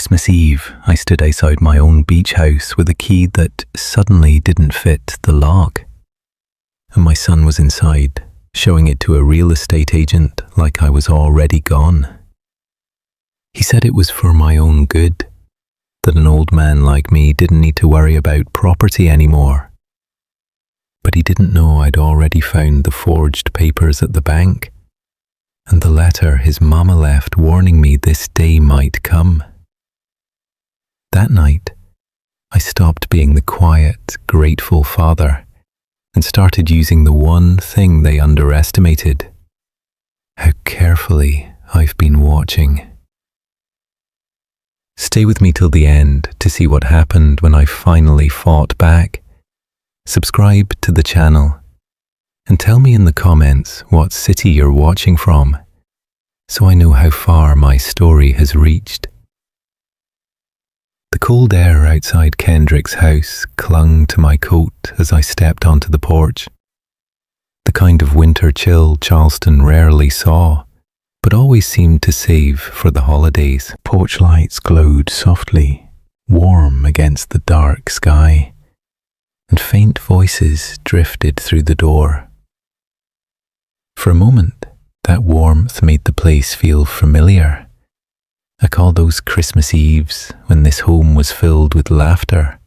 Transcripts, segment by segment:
Christmas Eve, I stood outside my own beach house with a key that suddenly didn't fit the lock. And my son was inside, showing it to a real estate agent like I was already gone. He said it was for my own good, that an old man like me didn't need to worry about property anymore. But he didn't know I'd already found the forged papers at the bank, and the letter his mama left warning me this day might come. That night, I stopped being the quiet, grateful father and started using the one thing they underestimated: how carefully I've been watching. Stay with me till the end to see what happened when I finally fought back. Subscribe to the channel and tell me in the comments what city you're watching from, so I know how far my story has reached. The cold air outside Kendrick's house clung to my coat as I stepped onto the porch. The kind of winter chill Charleston rarely saw, but always seemed to save for the holidays. Porch lights glowed softly, warm against the dark sky, and faint voices drifted through the door. For a moment, that warmth made the place feel familiar. I call those Christmas Eves when this home was filled with laughter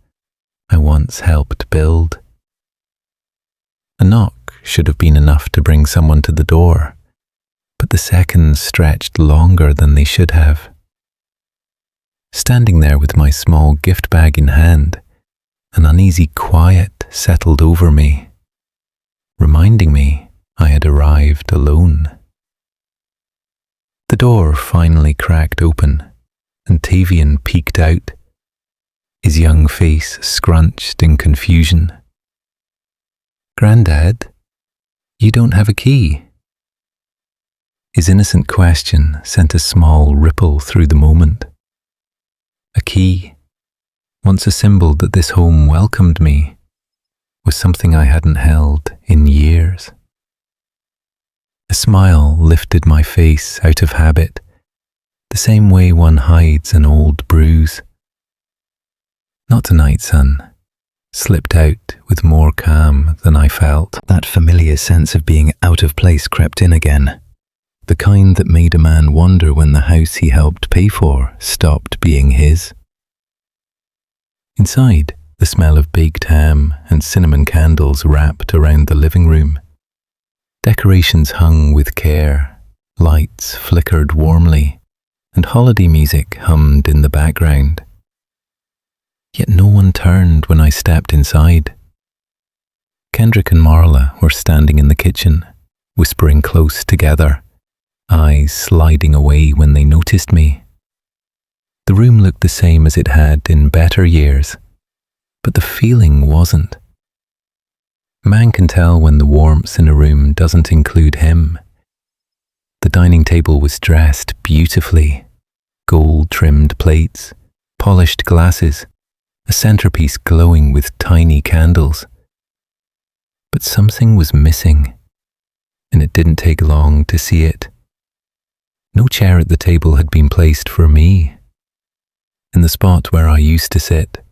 I once helped build. A knock should have been enough to bring someone to the door, but the seconds stretched longer than they should have. Standing there with my small gift bag in hand, an uneasy quiet settled over me, reminding me I had arrived alone. The door finally cracked open, and Tavian peeked out, his young face scrunched in confusion. "Grandad, you don't have a key?" His innocent question sent a small ripple through the moment. A key, once a symbol that this home welcomed me, was something I hadn't held in years. A smile lifted my face out of habit, the same way one hides an old bruise. "Not tonight, son," slipped out with more calm than I felt. That familiar sense of being out of place crept in again, the kind that made a man wonder when the house he helped pay for stopped being his. Inside, the smell of baked ham and cinnamon candles wrapped around the living room. Decorations hung with care, lights flickered warmly, and holiday music hummed in the background. Yet no one turned when I stepped inside. Kendrick and Marla were standing in the kitchen, whispering close together, eyes sliding away when they noticed me. The room looked the same as it had in better years, but the feeling wasn't. A man can tell when the warmth in a room doesn't include him. The dining table was dressed beautifully, gold-trimmed plates, polished glasses, a centerpiece glowing with tiny candles. But something was missing, and it didn't take long to see it. No chair at the table had been placed for me. In the spot where I used to sit,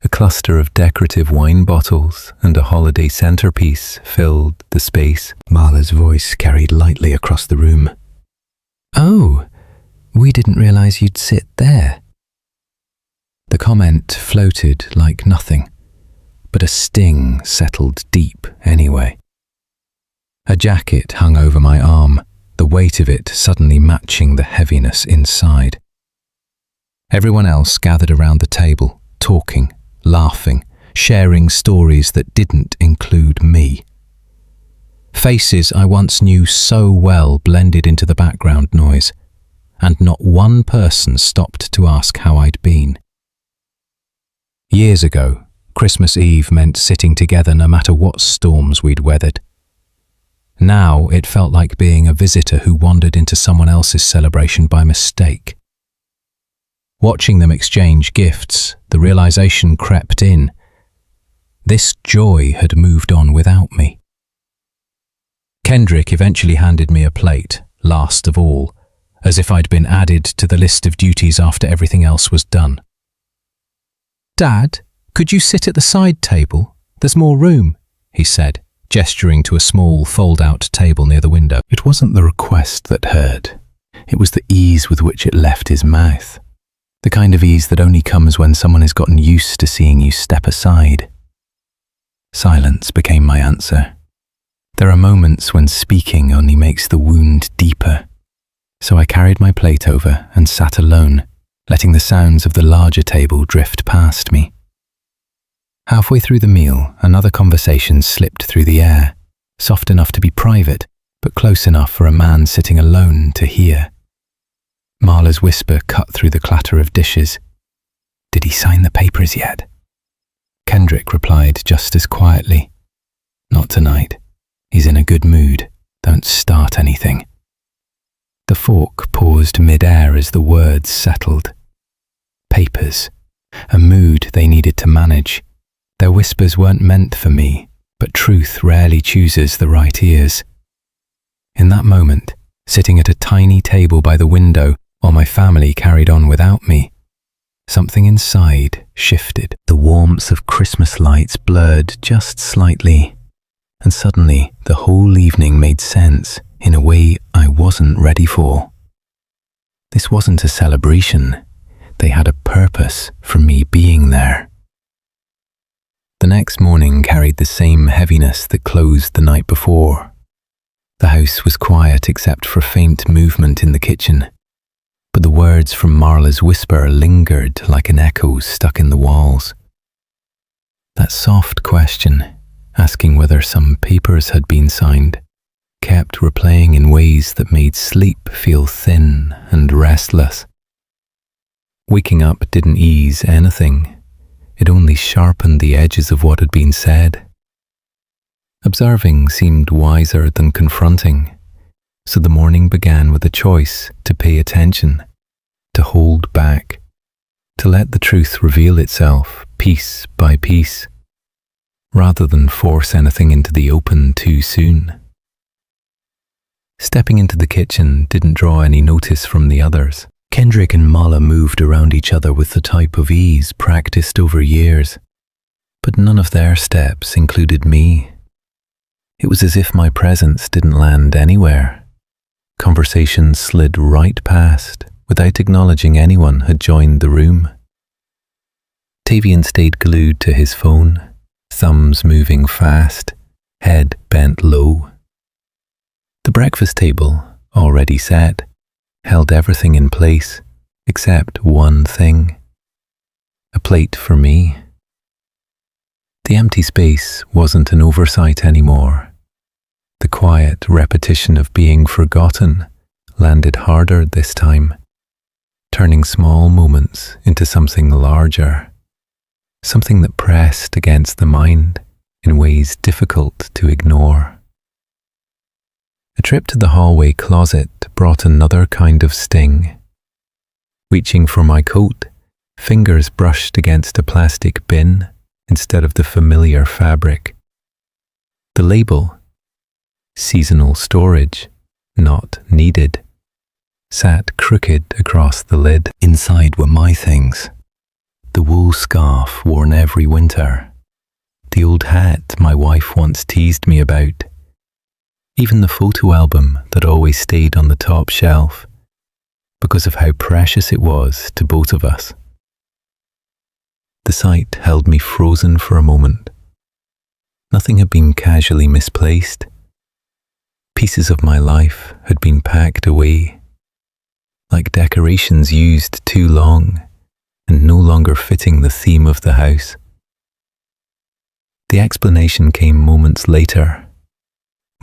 a cluster of decorative wine bottles and a holiday centerpiece filled the space. Marla's voice carried lightly across the room. "Oh, we didn't realize you'd sit there." The comment floated like nothing, but a sting settled deep anyway. A jacket hung over my arm, the weight of it suddenly matching the heaviness inside. Everyone else gathered around the table, talking, laughing, sharing stories that didn't include me. Faces I once knew so well blended into the background noise, and not one person stopped to ask how I'd been. Years ago, Christmas Eve meant sitting together no matter what storms we'd weathered. Now it felt like being a visitor who wandered into someone else's celebration by mistake. Watching them exchange gifts, the realization crept in. This joy had moved on without me. Kendrick eventually handed me a plate, last of all, as if I'd been added to the list of duties after everything else was done. "Dad, could you sit at the side table? There's more room," he said, gesturing to a small fold-out table near the window. It wasn't the request that hurt. It was the ease with which it left his mouth. The kind of ease that only comes when someone has gotten used to seeing you step aside. Silence became my answer. There are moments when speaking only makes the wound deeper. So I carried my plate over and sat alone, letting the sounds of the larger table drift past me. Halfway through the meal, another conversation slipped through the air, soft enough to be private, but close enough for a man sitting alone to hear. Marla's whisper cut through the clatter of dishes. "Did he sign the papers yet?" Kendrick replied just as quietly, "Not tonight. He's in a good mood. Don't start anything." The fork paused mid-air as the words settled. Papers. A mood they needed to manage. Their whispers weren't meant for me, but truth rarely chooses the right ears. In that moment, sitting at a tiny table by the window while my family carried on without me, something inside shifted. The warmth of Christmas lights blurred just slightly, and suddenly the whole evening made sense in a way I wasn't ready for. This wasn't a celebration. They had a purpose for me being there. The next morning carried the same heaviness that closed the night before. The house was quiet except for faint movement in the kitchen, but the words from Marla's whisper lingered like an echo stuck in the walls. That soft question, asking whether some papers had been signed, kept replaying in ways that made sleep feel thin and restless. Waking up didn't ease anything. It only sharpened the edges of what had been said. Observing seemed wiser than confronting, so the morning began with a choice to pay attention, to hold back, to let the truth reveal itself piece by piece, rather than force anything into the open too soon. Stepping into the kitchen didn't draw any notice from the others. Kendrick and Marla moved around each other with the type of ease practiced over years, but none of their steps included me. It was as if my presence didn't land anywhere. Conversations slid right past without acknowledging anyone had joined the room. Tavian stayed glued to his phone, thumbs moving fast, head bent low. The breakfast table, already set, held everything in place except one thing: a plate for me. The empty space wasn't an oversight anymore. The quiet repetition of being forgotten landed harder this time, turning small moments into something larger, something that pressed against the mind in ways difficult to ignore. A trip to the hallway closet brought another kind of sting. Reaching for my coat, fingers brushed against a plastic bin instead of the familiar fabric. The label, seasonal storage, not needed, sat crooked across the lid. Inside were my things. The wool scarf worn every winter, the old hat my wife once teased me about, even the photo album that always stayed on the top shelf because of how precious it was to both of us. The sight held me frozen for a moment. Nothing had been casually misplaced. Pieces of my life had been packed away, like decorations used too long and no longer fitting the theme of the house. The explanation came moments later.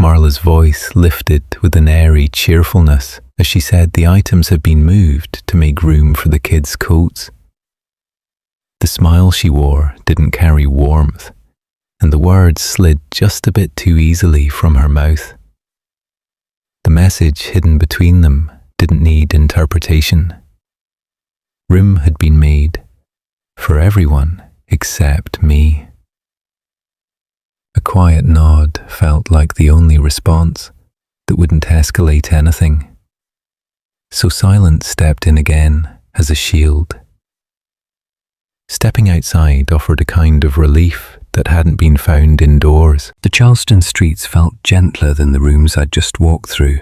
Marla's voice lifted with an airy cheerfulness as she said the items had been moved to make room for the kids' coats. The smile she wore didn't carry warmth, and the words slid just a bit too easily from her mouth. The message hidden between them didn't need interpretation. Room had been made for everyone except me. A quiet nod felt like the only response that wouldn't escalate anything. So silence stepped in again as a shield. Stepping outside offered a kind of relief that hadn't been found indoors. The Charleston streets felt gentler than the rooms I'd just walked through.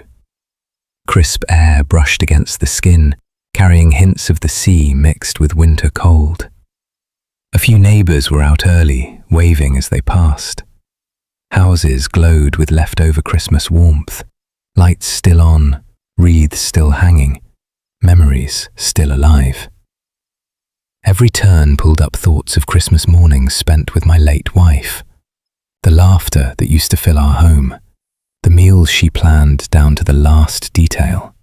Crisp air brushed against the skin, carrying hints of the sea mixed with winter cold. A few neighbours were out early, waving as they passed. Houses glowed with leftover Christmas warmth, lights still on, wreaths still hanging, memories still alive. Every turn pulled up thoughts of Christmas mornings spent with my late wife, the laughter that used to fill our home, the meals she planned down to the last detail.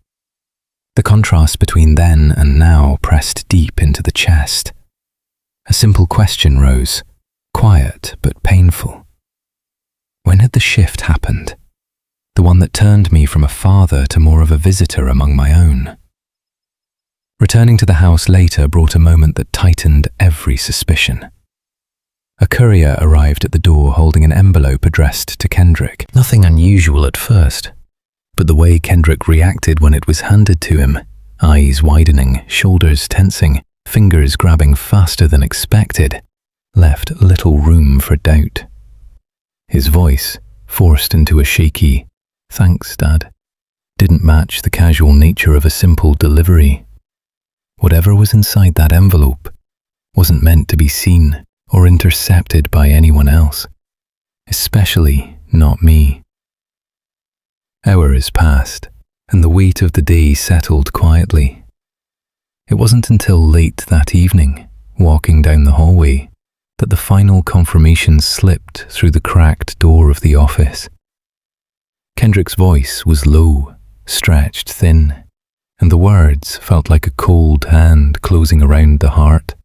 The contrast between then and now pressed deep into the chest. A simple question rose, quiet but painful. When had the shift happened? The one that turned me from a father to more of a visitor among my own. Returning to the house later brought a moment that tightened every suspicion. A courier arrived at the door holding an envelope addressed to Kendrick. Nothing unusual at first, but the way Kendrick reacted when it was handed to him, eyes widening, shoulders tensing, fingers grabbing faster than expected, left little room for doubt. His voice, forced into a shaky, "Thanks, Dad," didn't match the casual nature of a simple delivery. Whatever was inside that envelope wasn't meant to be seen or intercepted by anyone else, especially not me. Hours passed, and the weight of the day settled quietly. It wasn't until late that evening, walking down the hallway, that the final confirmation slipped through the cracked door of the office. Kendrick's voice was low, stretched thin, and the words felt like a cold hand closing around the heart.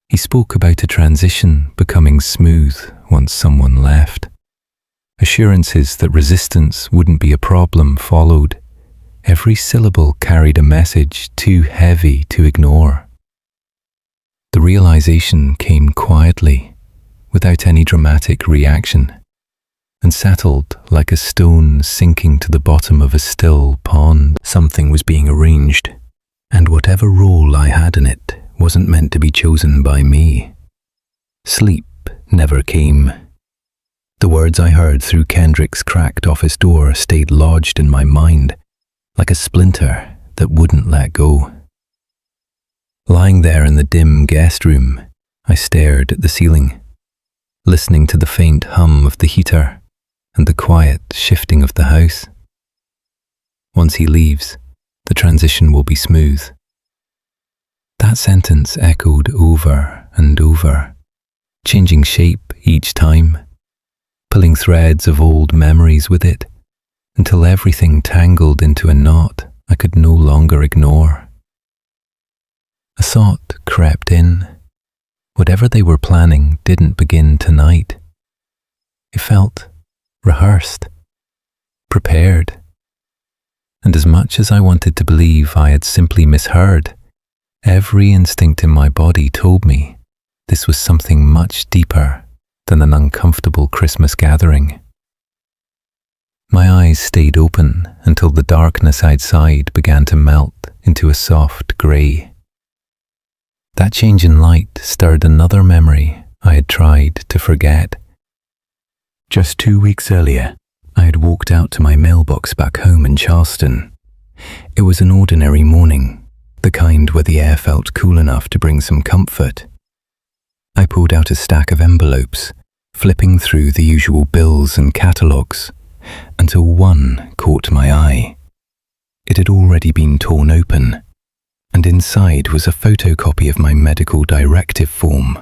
He spoke about a transition becoming smooth once someone left. Assurances that resistance wouldn't be a problem followed. Every syllable carried a message too heavy to ignore. The realization came quietly, without any dramatic reaction, and settled like a stone sinking to the bottom of a still pond. Something was being arranged, and whatever role I had in it wasn't meant to be chosen by me. Sleep never came. The words I heard through Kendrick's cracked office door stayed lodged in my mind, like a splinter that wouldn't let go. Lying there in the dim guest room, I stared at the ceiling, listening to the faint hum of the heater and the quiet shifting of the house. Once he leaves, the transition will be smooth. That sentence echoed over and over, changing shape each time, pulling threads of old memories with it, until everything tangled into a knot I could no longer ignore. A thought crept in. Whatever they were planning didn't begin tonight. It felt rehearsed, prepared, and as much as I wanted to believe I had simply misheard, every instinct in my body told me this was something much deeper than an uncomfortable Christmas gathering. My eyes stayed open until the darkness outside began to melt into a soft grey. That change in light stirred another memory I had tried to forget. Just 2 weeks earlier, I had walked out to my mailbox back home in Charleston. It was an ordinary morning, the kind where the air felt cool enough to bring some comfort. I pulled out a stack of envelopes, flipping through the usual bills and catalogues, until one caught my eye. It had already been torn open, and inside was a photocopy of my medical directive form.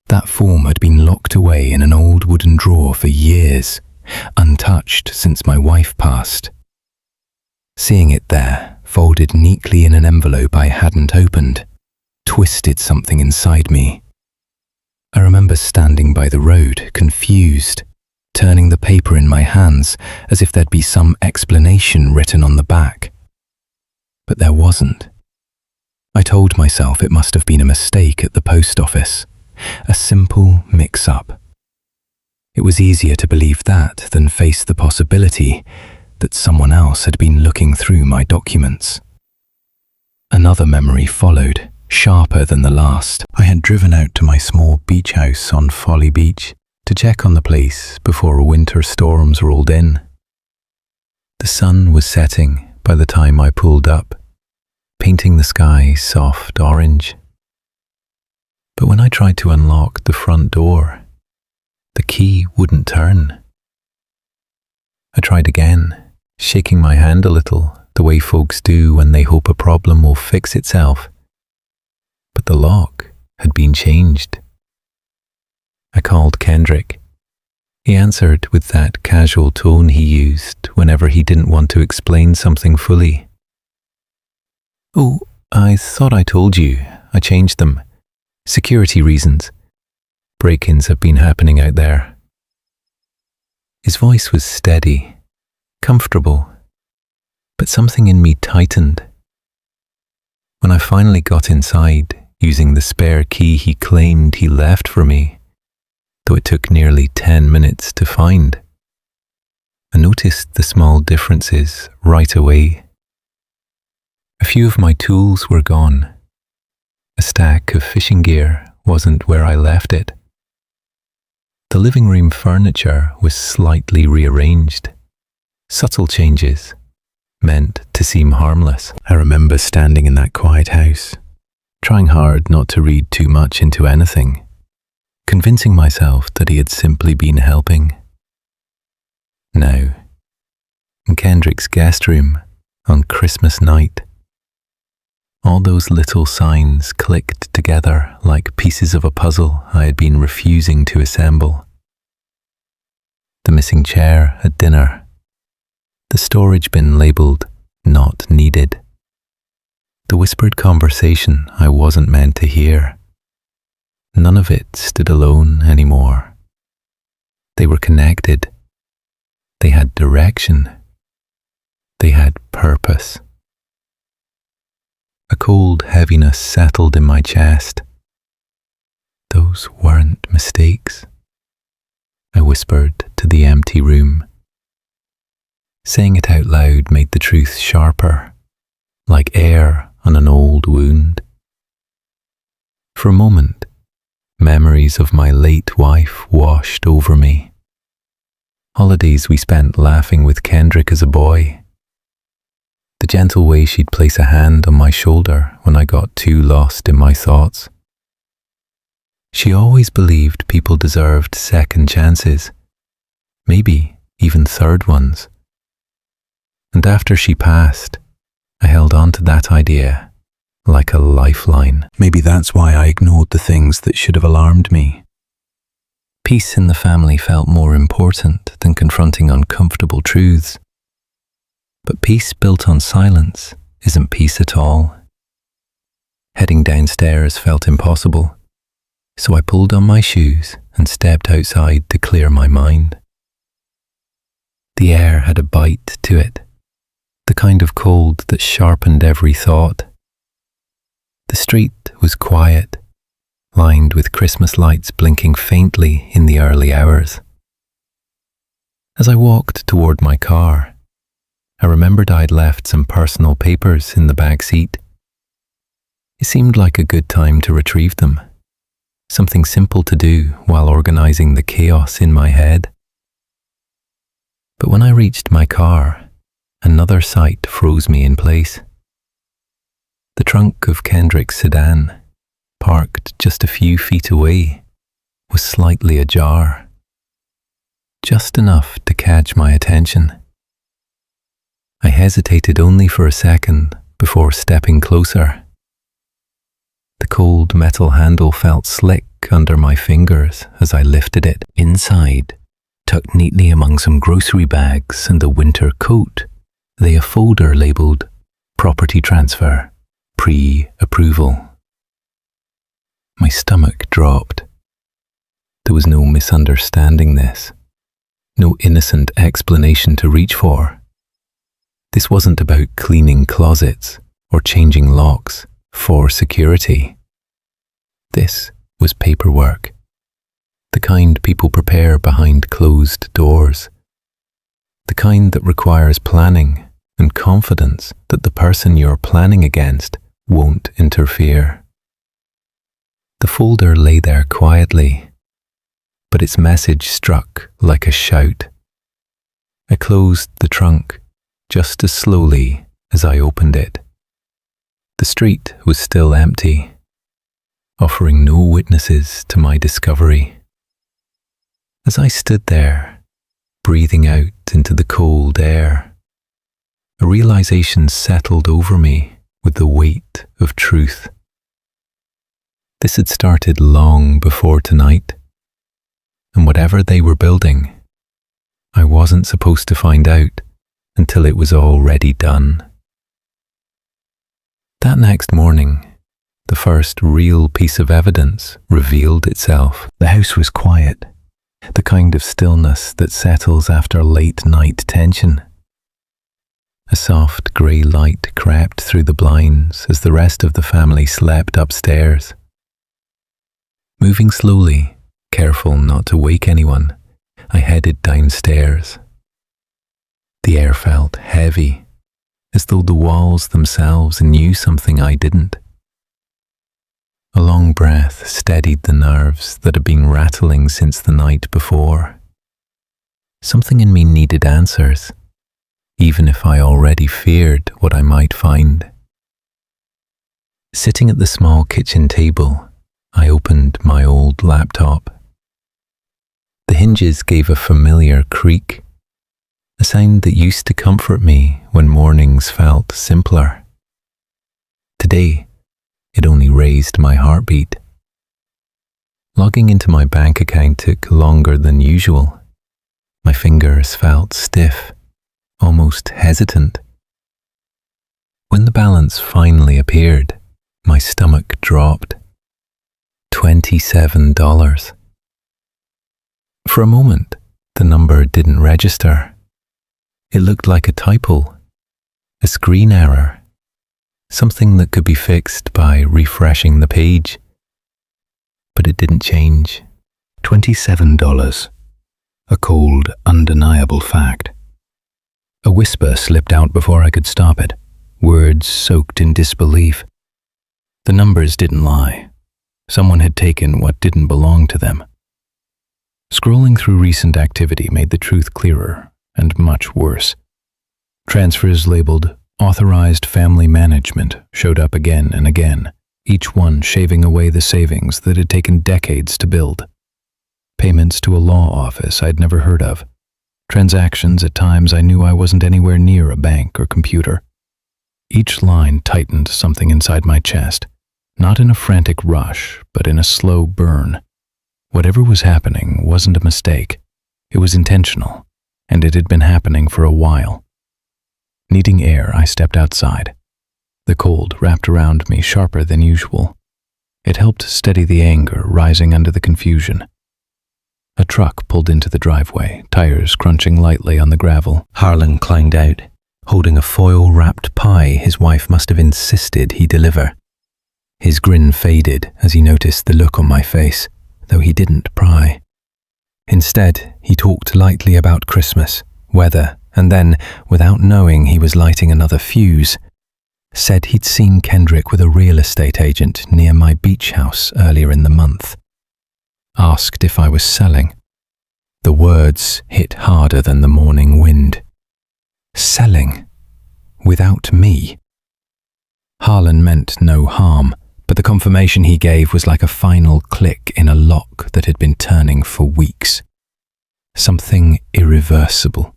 That form had been locked away in an old wooden drawer for years, untouched since my wife passed. Seeing it there, folded neatly in an envelope I hadn't opened, twisted something inside me. I remember standing by the road, confused, turning the paper in my hands as if there'd be some explanation written on the back. But there wasn't. I told myself it must have been a mistake at the post office, a simple mix-up. It was easier to believe that than face the possibility that someone else had been looking through my documents. Another memory followed, sharper than the last. I had driven out to my small beach house on Folly Beach to check on the place before winter storms rolled in. The sun was setting by the time I pulled up, painting the sky soft orange. But when I tried to unlock the front door, the key wouldn't turn. I tried again, shaking my hand a little, the way folks do when they hope a problem will fix itself. But the lock had been changed. I called Kendrick. He answered with that casual tone he used whenever he didn't want to explain something fully. "Oh, I thought I told you. I changed them. Security reasons. Break-ins have been happening out there." His voice was steady, comfortable, but something in me tightened. When I finally got inside, using the spare key he claimed he left for me, though it took nearly 10 minutes to find, I noticed the small differences right away. A few of my tools were gone. A stack of fishing gear wasn't where I left it. The living room furniture was slightly rearranged. Subtle changes, meant to seem harmless. I remember standing in that quiet house, trying hard not to read too much into anything, convincing myself that he had simply been helping. Now, in Kendrick's guest room on Christmas night, all those little signs clicked together like pieces of a puzzle I had been refusing to assemble. The missing chair at dinner, the storage bin labelled "not needed," the whispered conversation I wasn't meant to hear. None of it stood alone anymore. They were connected. They had direction. They had purpose. A cold heaviness settled in my chest. "Those weren't mistakes," I whispered to the empty room. Saying it out loud made the truth sharper, like air on an old wound. For a moment, memories of my late wife washed over me. Holidays we spent laughing with Kendrick as a boy. The gentle way she'd place a hand on my shoulder when I got too lost in my thoughts. She always believed people deserved second chances, maybe even third ones. And after she passed, I held on to that idea like a lifeline. Maybe that's why I ignored the things that should have alarmed me. Peace in the family felt more important than confronting uncomfortable truths. But peace built on silence isn't peace at all. Heading downstairs felt impossible, so I pulled on my shoes and stepped outside to clear my mind. The air had a bite to it, the kind of cold that sharpened every thought. The street was quiet, lined with Christmas lights blinking faintly in the early hours. As I walked toward my car, I remembered I'd left some personal papers in the back seat. It seemed like a good time to retrieve them, something simple to do while organizing the chaos in my head. But when I reached my car, another sight froze me in place. The trunk of Kendrick's sedan, parked just a few feet away, was slightly ajar, just enough to catch my attention. I hesitated only for a second before stepping closer. The cold metal handle felt slick under my fingers as I lifted it. Inside, tucked neatly among some grocery bags and a winter coat, lay a folder labelled "Property Transfer, Pre-Approval." My stomach dropped. There was no misunderstanding this, no innocent explanation to reach for. This wasn't about cleaning closets or changing locks for security. This was paperwork, the kind people prepare behind closed doors. the kind that requires planning and confidence that the person you're planning against won't interfere. The folder lay there quietly, but its message struck like a shout. I closed the trunk just as slowly as I opened it. The street was still empty, offering no witnesses to my discovery. As I stood there, breathing out into the cold air, a realization settled over me with the weight of truth. This had started long before tonight, and whatever they were building, I wasn't supposed to find out until it was already done. That next morning, the first real piece of evidence revealed itself. The house was quiet, the kind of stillness that settles after late-night tension. A soft grey light crept through the blinds as the rest of the family slept upstairs. Moving slowly, careful not to wake anyone, I headed downstairs. The air felt heavy, as though the walls themselves knew something I didn't. A long breath steadied the nerves that had been rattling since the night before. Something in me needed answers, even if I already feared what I might find. Sitting at the small kitchen table, I opened my old laptop. The hinges gave a familiar creak, a sound that used to comfort me when mornings felt simpler. Today, it only raised my heartbeat. Logging into my bank account took longer than usual. My fingers felt stiff, almost hesitant. When the balance finally appeared, my stomach dropped. $27. For a moment, the number didn't register. It looked like a typo, a screen error, something that could be fixed by refreshing the page. But it didn't change. $27. A cold, undeniable fact. A whisper slipped out before I could stop it, words soaked in disbelief. The numbers didn't lie. Someone had taken what didn't belong to them. Scrolling through recent activity made the truth clearer and much worse. Transfers labeled Authorized Family Management showed up again and again, each one shaving away the savings that had taken decades to build. Payments to a law office I'd never heard of. Transactions at times I knew I wasn't anywhere near a bank or computer. Each line tightened something inside my chest, not in a frantic rush, but in a slow burn. Whatever was happening wasn't a mistake. It was intentional, and it had been happening for a while. Needing air, I stepped outside. The cold wrapped around me sharper than usual. It helped steady the anger rising under the confusion. A truck pulled into the driveway, tires crunching lightly on the gravel. Harlan climbed out, holding a foil-wrapped pie his wife must have insisted he deliver. His grin faded as he noticed the look on my face, though he didn't pry. Instead, he talked lightly about Christmas, weather, and then, without knowing he was lighting another fuse, said he'd seen Kendrick with a real estate agent near my beach house earlier in the month. Asked if I was selling. The words hit harder than the morning wind. Selling? Without me? Harlan meant no harm, but the confirmation he gave was like a final click in a lock that had been turning for weeks. Something irreversible.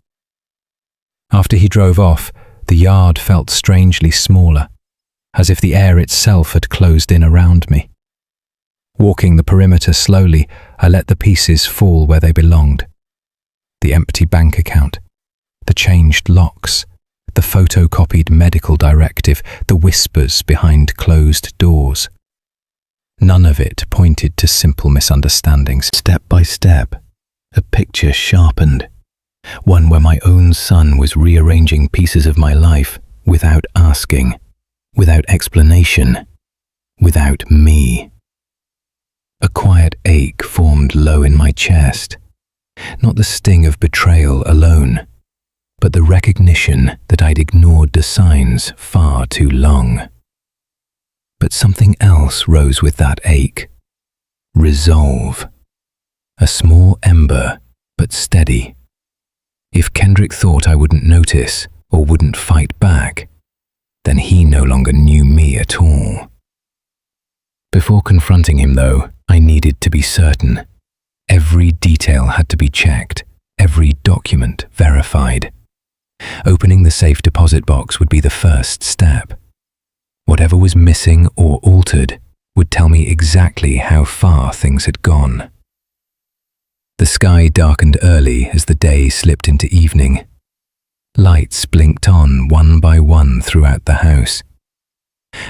After he drove off, the yard felt strangely smaller, as if the air itself had closed in around me. Walking the perimeter slowly, I let the pieces fall where they belonged. The empty bank account, the changed locks, the photocopied medical directive, the whispers behind closed doors. None of it pointed to simple misunderstandings. Step by step, a picture sharpened. One where my own son was rearranging pieces of my life without asking, without explanation, without me. A quiet ache formed low in my chest, not the sting of betrayal alone, but the recognition that I'd ignored the signs far too long. But something else rose with that ache. Resolve. A small ember, but steady. If Kendrick thought I wouldn't notice or wouldn't fight back, then he no longer knew me at all. Before confronting him, though, I needed to be certain. Every detail had to be checked, every document verified. Opening the safe deposit box would be the first step. Whatever was missing or altered would tell me exactly how far things had gone. The sky darkened early as the day slipped into evening. Lights blinked on one by one throughout the house.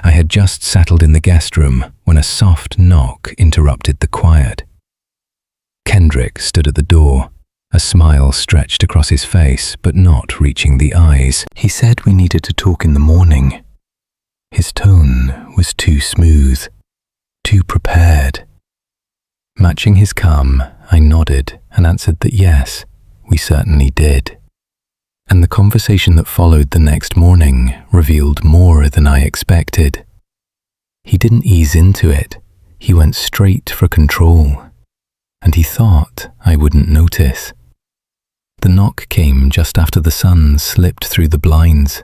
I had just settled in the guest room when a soft knock interrupted the quiet. Kendrick stood at the door, a smile stretched across his face but not reaching the eyes. He said we needed to talk in the morning. His tone was too smooth, too prepared. Matching his calm, I nodded and answered that yes, we certainly did. And the conversation that followed the next morning revealed more than I expected. He didn't ease into it, he went straight for control, and he thought I wouldn't notice. The knock came just after the sun slipped through the blinds,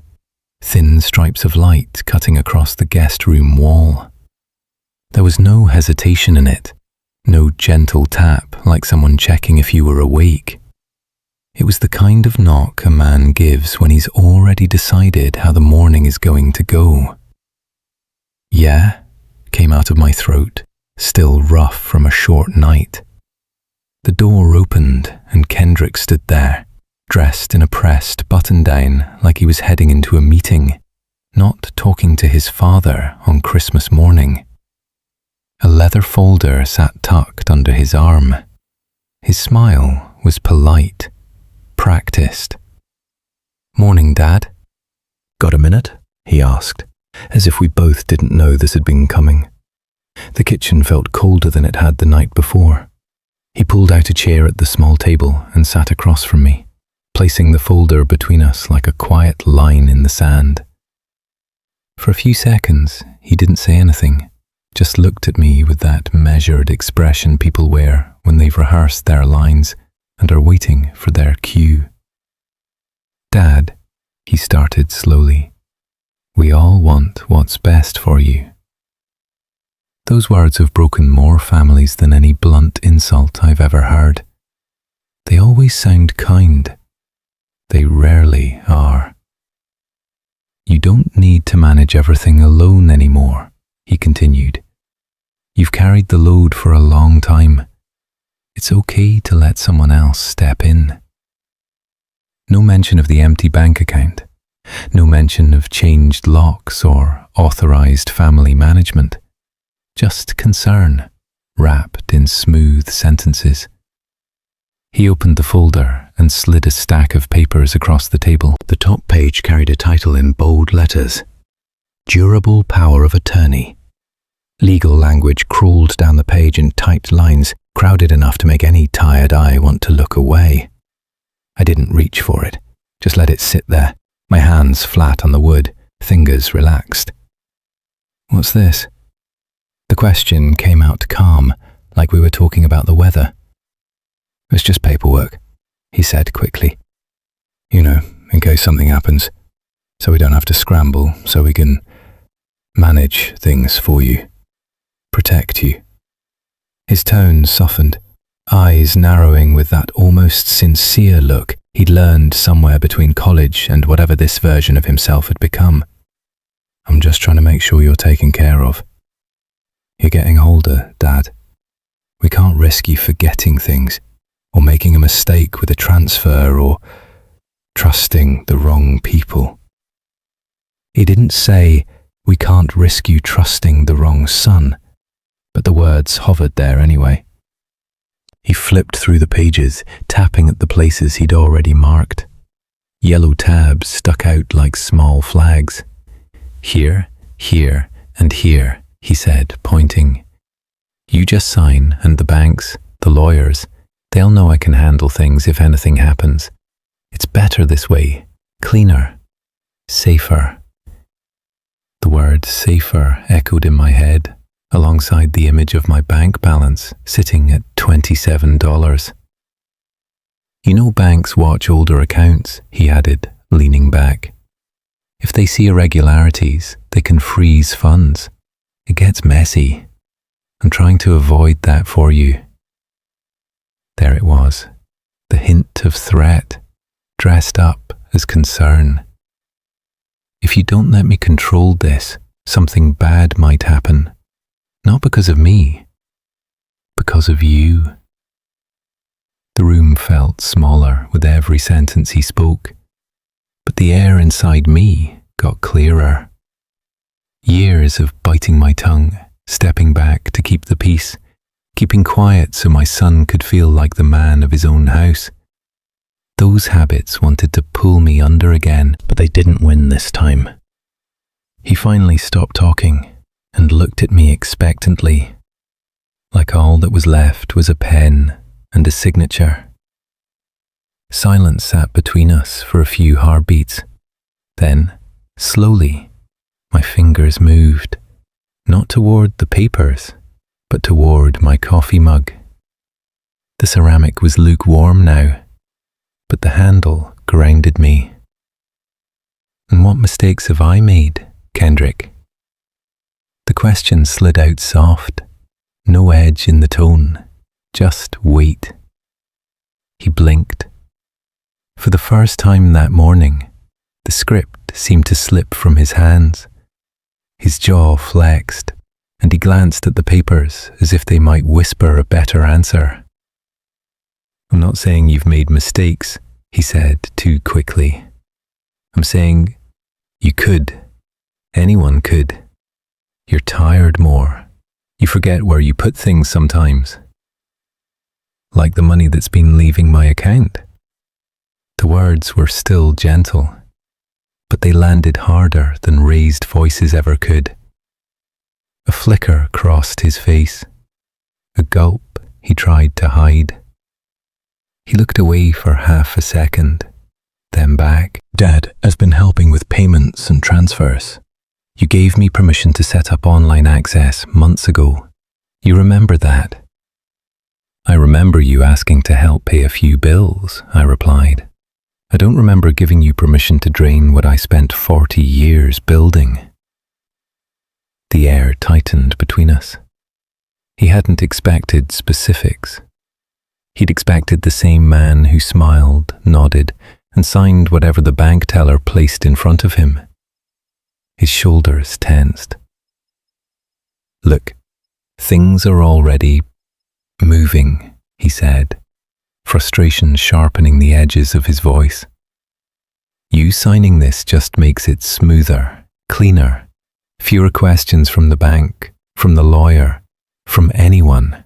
thin stripes of light cutting across the guest room wall. There was no hesitation in it, no gentle tap like someone checking if you were awake. It was the kind of knock a man gives when he's already decided how the morning is going to go. "Yeah?" came out of my throat, still rough from a short night. The door opened and Kendrick stood there, dressed in a pressed button-down like he was heading into a meeting, not talking to his father on Christmas morning. A leather folder sat tucked under his arm. His smile was polite, practiced. "Morning, Dad." "Got a minute?" he asked, as if we both didn't know this had been coming. The kitchen felt colder than it had the night before. He pulled out a chair at the small table and sat across from me, placing the folder between us like a quiet line in the sand. For a few seconds, he didn't say anything, just looked at me with that measured expression people wear when they've rehearsed their lines and are waiting for their cue. "Dad," he started slowly, "we all want what's best for you." Those words have broken more families than any blunt insult I've ever heard. They always sound kind. They rarely are. "You don't need to manage everything alone anymore," he continued. "You've carried the load for a long time. It's okay to let someone else step in." No mention of the empty bank account. No mention of changed locks or authorized family management. Just concern, wrapped in smooth sentences. He opened the folder and slid a stack of papers across the table. The top page carried a title in bold letters: Durable Power of Attorney. Legal language crawled down the page in typed lines, crowded enough to make any tired eye want to look away. I didn't reach for it, just let it sit there, my hands flat on the wood, fingers relaxed. "What's this?" The question came out calm, like we were talking about the weather. "It's just paperwork," he said quickly. "You know, in case something happens, so we don't have to scramble, so we can manage things for you, protect you." His tone softened, eyes narrowing with that almost sincere look he'd learned somewhere between college and whatever this version of himself had become. "I'm just trying to make sure you're taken care of. You're getting older, Dad. We can't risk you forgetting things, or making a mistake with a transfer, or trusting the wrong people." He didn't say, "We can't risk you trusting the wrong son," but the words hovered there anyway. He flipped through the pages, tapping at the places he'd already marked. Yellow tabs stuck out like small flags. "Here, here, and here," he said, pointing. "You just sign, and the banks, the lawyers, they'll know I can handle things if anything happens. It's better this way, cleaner, safer. The word safer echoed in my head, alongside the image of my bank balance sitting at $27. You know banks watch older accounts, he added, leaning back. If they see irregularities, they can freeze funds. It gets messy. I'm trying to avoid that for you. There it was, the hint of threat, dressed up as concern. If you don't let me control this, something bad might happen. Not because of me, because of you. The room felt smaller with every sentence he spoke, but the air inside me got clearer. Years of biting my tongue, stepping back to keep the peace, keeping quiet so my son could feel like the man of his own house. Those habits wanted to pull me under again, but they didn't win this time. He finally stopped talking and looked at me expectantly, like all that was left was a pen and a signature. Silence sat between us for a few heartbeats. Then, slowly, my fingers moved, not toward the papers, but toward my coffee mug. The ceramic was lukewarm now, but the handle grounded me. And what mistakes have I made, Kendrick? The question slid out soft, no edge in the tone, just weight. He blinked. For the first time that morning, the script seemed to slip from his hands. His jaw flexed, and he glanced at the papers as if they might whisper a better answer. I'm not saying you've made mistakes, he said too quickly. I'm saying you could. Anyone could. You're tired more. You forget where you put things sometimes. Like the money that's been leaving my account. The words were still gentle, but they landed harder than raised voices ever could. A flicker crossed his face. A gulp he tried to hide. He looked away for half a second, then back. Dad has been helping with payments and transfers. You gave me permission to set up online access months ago. You remember that? I remember you asking to help pay a few bills, I replied. I don't remember giving you permission to drain what I spent 40 years building. The air tightened between us. He hadn't expected specifics. He'd expected the same man who smiled, nodded, and signed whatever the bank teller placed in front of him. His shoulders tensed. Look, things are already moving, he said, frustration sharpening the edges of his voice. You signing this just makes it smoother, cleaner, fewer questions from the bank, from the lawyer, from anyone.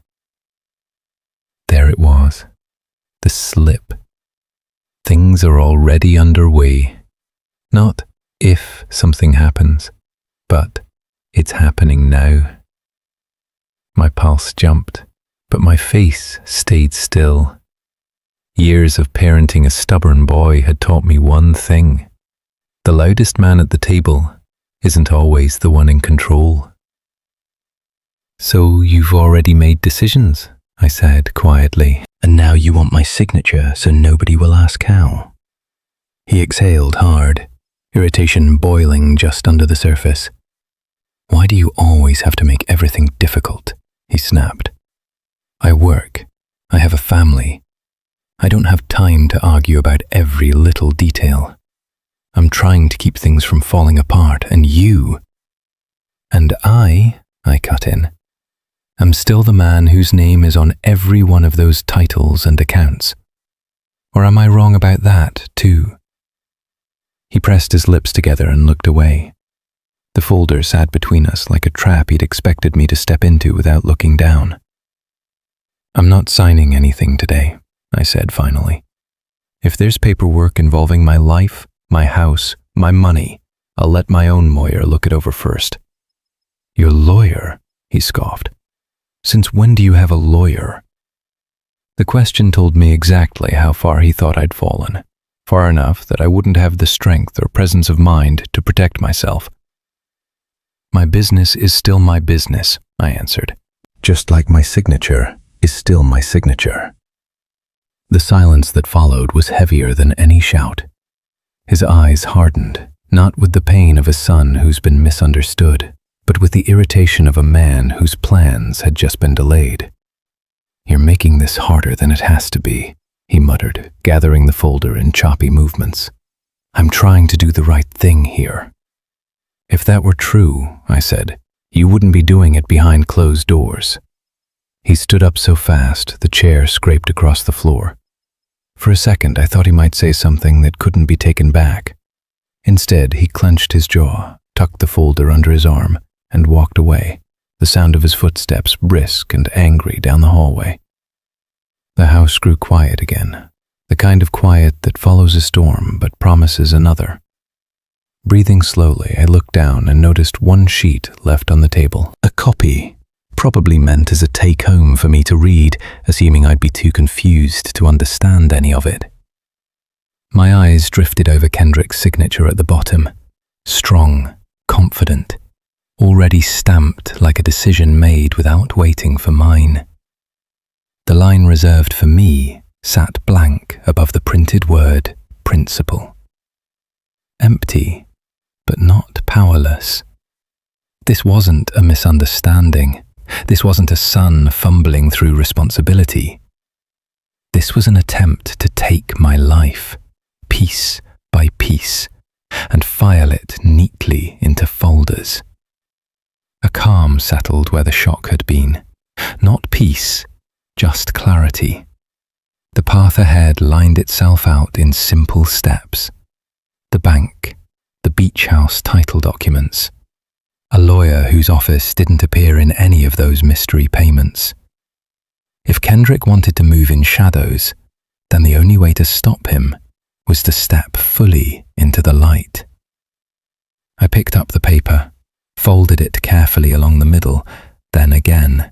There it was, the slip. Things are already underway. Not if something happens, but it's happening now. My pulse jumped, but my face stayed still. Years of parenting a stubborn boy had taught me one thing. The loudest man at the table isn't always the one in control. So you've already made decisions, I said quietly. And now you want my signature so nobody will ask how. He exhaled hard, irritation boiling just under the surface. Why do you always have to make everything difficult? He snapped. I work. I have a family. I don't have time to argue about every little detail. I'm trying to keep things from falling apart, and you... And I cut in. I'm still the man whose name is on every one of those titles and accounts. Or am I wrong about that, too? He pressed his lips together and looked away. The folder sat between us like a trap he'd expected me to step into without looking down. I'm not signing anything today, I said finally. If there's paperwork involving my life, my house, my money, I'll let my own lawyer look it over first. Your lawyer? He scoffed. Since when do you have a lawyer? The question told me exactly how far he thought I'd fallen. far enough that I wouldn't have the strength or presence of mind to protect myself. "My business is still my business," I answered. "Just like my signature is still my signature." The silence that followed was heavier than any shout. His eyes hardened, not with the pain of a son who's been misunderstood, but with the irritation of a man whose plans had just been delayed. "You're making this harder than it has to be," he muttered, gathering the folder in choppy movements. "I'm trying to do the right thing here." "If that were true," I said, "you wouldn't be doing it behind closed doors." He stood up so fast, the chair scraped across the floor. For a second, I thought he might say something that couldn't be taken back. Instead, he clenched his jaw, tucked the folder under his arm, and walked away, the sound of his footsteps brisk and angry down the hallway. The house grew quiet again, the kind of quiet that follows a storm but promises another. Breathing slowly, I looked down and noticed one sheet left on the table, a copy, probably meant as a take-home for me to read, assuming I'd be too confused to understand any of it. My eyes drifted over Kendrick's signature at the bottom, strong, confident, already stamped like a decision made without waiting for mine. The line reserved for me sat blank above the printed word principle. Empty, but not powerless. This wasn't a misunderstanding. This wasn't a son fumbling through responsibility. This was an attempt to take my life, piece by piece, and file it neatly into folders. A calm settled where the shock had been. Not peace, just clarity. The path ahead lined itself out in simple steps. The bank, the beach house title documents, a lawyer whose office didn't appear in any of those mystery payments. If Kendrick wanted to move in shadows, then the only way to stop him was to step fully into the light. I picked up the paper, folded it carefully along the middle, then again.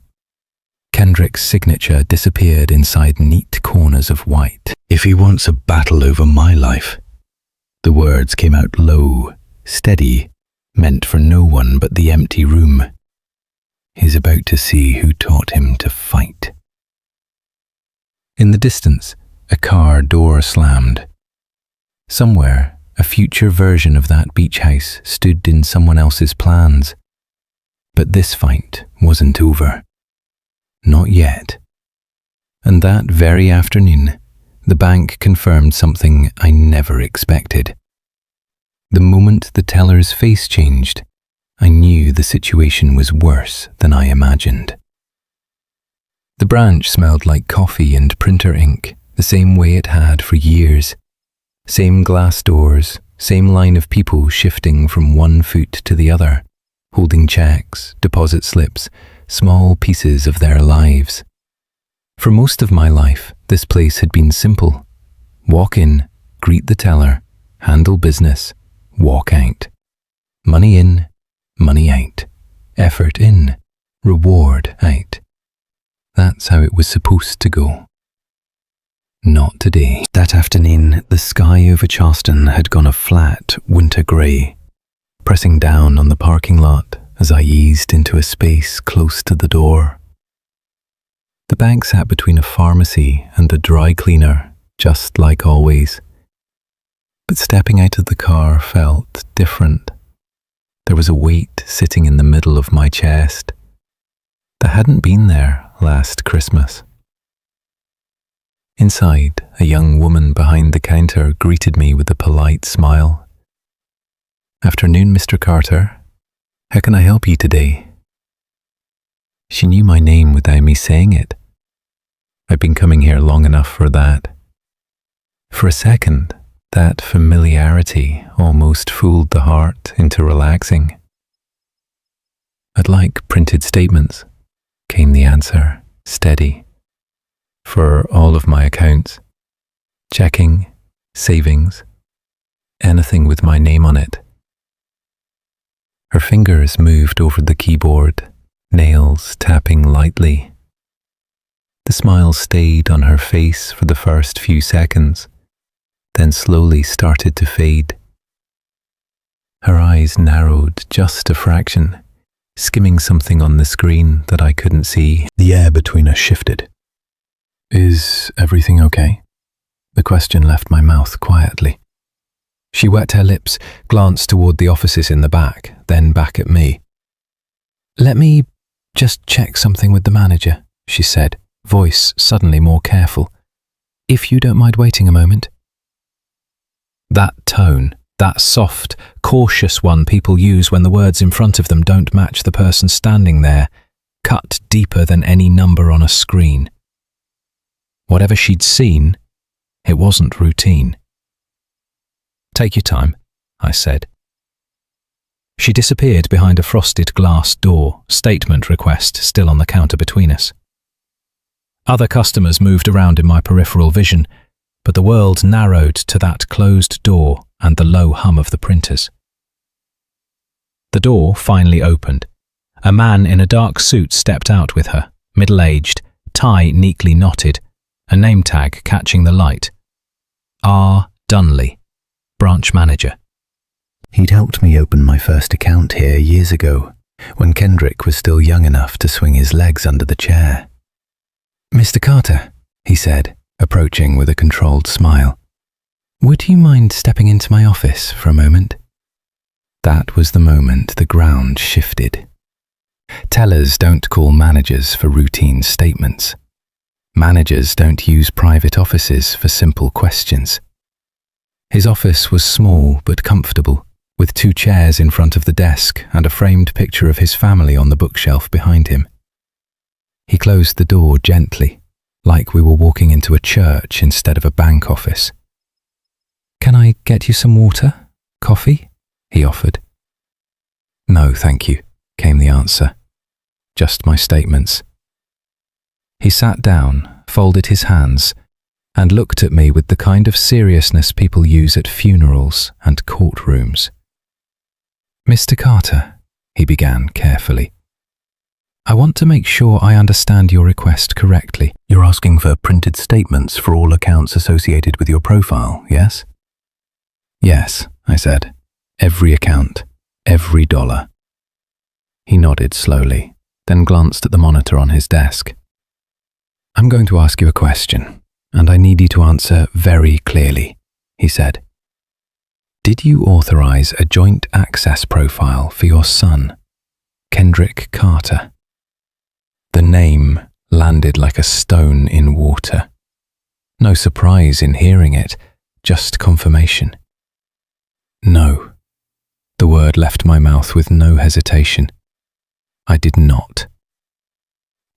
Kendrick's signature disappeared inside neat corners of white. "If he wants a battle over my life," the words came out low, steady, meant for no one but the empty room. "He's about to see who taught him to fight." In the distance, a car door slammed. Somewhere, a future version of that beach house stood in someone else's plans. But this fight wasn't over. Not yet. And that very afternoon, the bank confirmed something I never expected. The moment the teller's face changed, I knew the situation was worse than I imagined. The branch smelled like coffee and printer ink, the same way it had for years. Same glass doors, same line of people shifting from one foot to the other, holding checks, deposit slips, small pieces of their lives. For most of my life, this place had been simple. Walk in, greet the teller, handle business, walk out. Money in, money out. Effort in, reward out. That's how it was supposed to go. Not today. That afternoon, the sky over Charleston had gone a flat winter grey, pressing down on the parking lot as I eased into a space close to the door. The bank sat between a pharmacy and a dry cleaner, just like always. But stepping out of the car felt different. There was a weight sitting in the middle of my chest that hadn't been there last Christmas. Inside, a young woman behind the counter greeted me with a polite smile. "Afternoon, Mr. Carter. How can I help you today?" She knew my name without me saying it. I'd been coming here long enough for that. For a second, that familiarity almost fooled the heart into relaxing. "I'd like printed statements," came the answer, steady. "For all of my accounts. Checking, savings, anything with my name on it." Her fingers moved over the keyboard, nails tapping lightly. The smile stayed on her face for the first few seconds, then slowly started to fade. Her eyes narrowed just a fraction, skimming something on the screen that I couldn't see. The air between us shifted. "Is everything okay?" The question left my mouth quietly. She wet her lips, glanced toward the offices in the back, then back at me. "Let me just check something with the manager," she said, voice suddenly more careful. "If you don't mind waiting a moment." That tone, that soft, cautious one people use when the words in front of them don't match the person standing there, cut deeper than any number on a screen. Whatever she'd seen, it wasn't routine. "Take your time," I said. She disappeared behind a frosted glass door, statement request still on the counter between us. Other customers moved around in my peripheral vision, but the world narrowed to that closed door and the low hum of the printers. The door finally opened. A man in a dark suit stepped out with her, middle-aged, tie neatly knotted, a name tag catching the light. R. Dunley, branch manager. He'd helped me open my first account here years ago, when Kendrick was still young enough to swing his legs under the chair. "Mr. Carter," he said, approaching with a controlled smile. "Would you mind stepping into my office for a moment?" That was the moment the ground shifted. Tellers don't call managers for routine statements. Managers don't use private offices for simple questions. His office was small but comfortable, with 2 chairs in front of the desk and a framed picture of his family on the bookshelf behind him. He closed the door gently, like we were walking into a church instead of a bank office. "Can I get you some water? Coffee?" he offered. "No, thank you," came the answer. Just my statements. He sat down, folded his hands, and looked at me with the kind of seriousness people use at funerals and courtrooms. "Mr. Carter," he began carefully, "I want to make sure I understand your request correctly. You're asking for printed statements for all accounts associated with your profile, yes?" "Yes," I said. "Every account, every dollar." He nodded slowly, then glanced at the monitor on his desk. "I'm going to ask you a question, and I need you to answer very clearly," he said. "Did you authorize a joint access profile for your son, Kendrick Carter?" The name landed like a stone in water. No surprise in hearing it, just confirmation. "No." The word left my mouth with no hesitation. "I did not."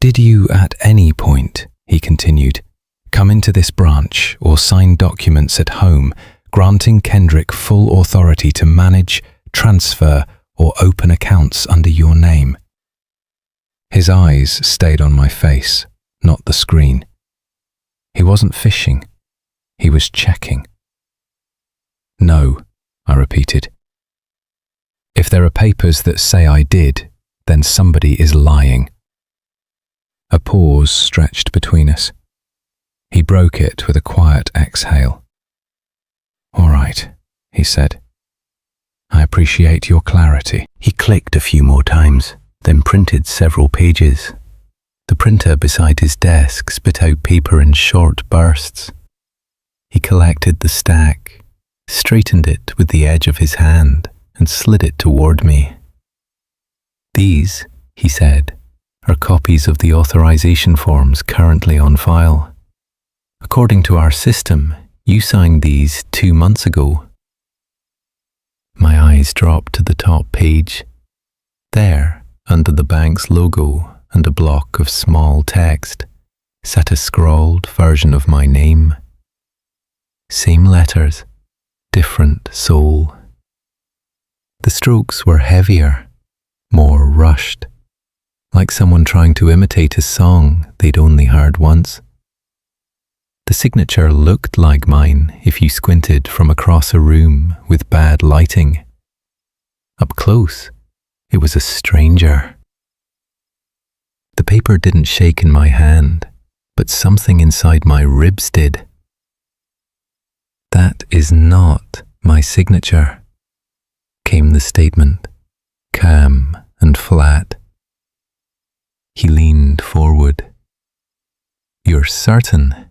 "Did you at any point," he continued, "come into this branch or sign documents at home granting Kendrick full authority to manage, transfer, or open accounts under your name?" His eyes stayed on my face, not the screen. He wasn't fishing. He was checking. "No," I repeated. "If there are papers that say I did, then somebody is lying." A pause stretched between us. He broke it with a quiet exhale. "All right," he said. "I appreciate your clarity." He clicked a few more times, then printed several pages. The printer beside his desk spit out paper in short bursts. He collected the stack, straightened it with the edge of his hand, and slid it toward me. "These," he said, "are copies of the authorization forms currently on file. According to our system, you signed these 2 months ago." My eyes dropped to the top page. There, under the bank's logo and a block of small text, sat a scrawled version of my name. Same letters, different soul. The strokes were heavier, more rushed, like someone trying to imitate a song they'd only heard once. The signature looked like mine if you squinted from across a room with bad lighting. Up close, it was a stranger. The paper didn't shake in my hand, but something inside my ribs did. "That is not my signature," came the statement, calm and flat. He leaned forward. "You're certain?"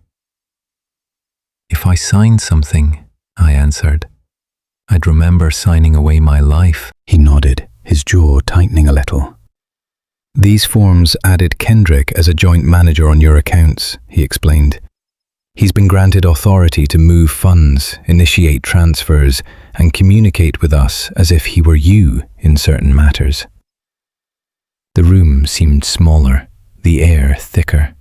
"If I signed something," I answered, "I'd remember signing away my life." He nodded, his jaw tightening a little. "These forms added Kendrick as a joint manager on your accounts," he explained. "He's been granted authority to move funds, initiate transfers, and communicate with us as if he were you in certain matters." The room seemed smaller, the air thicker.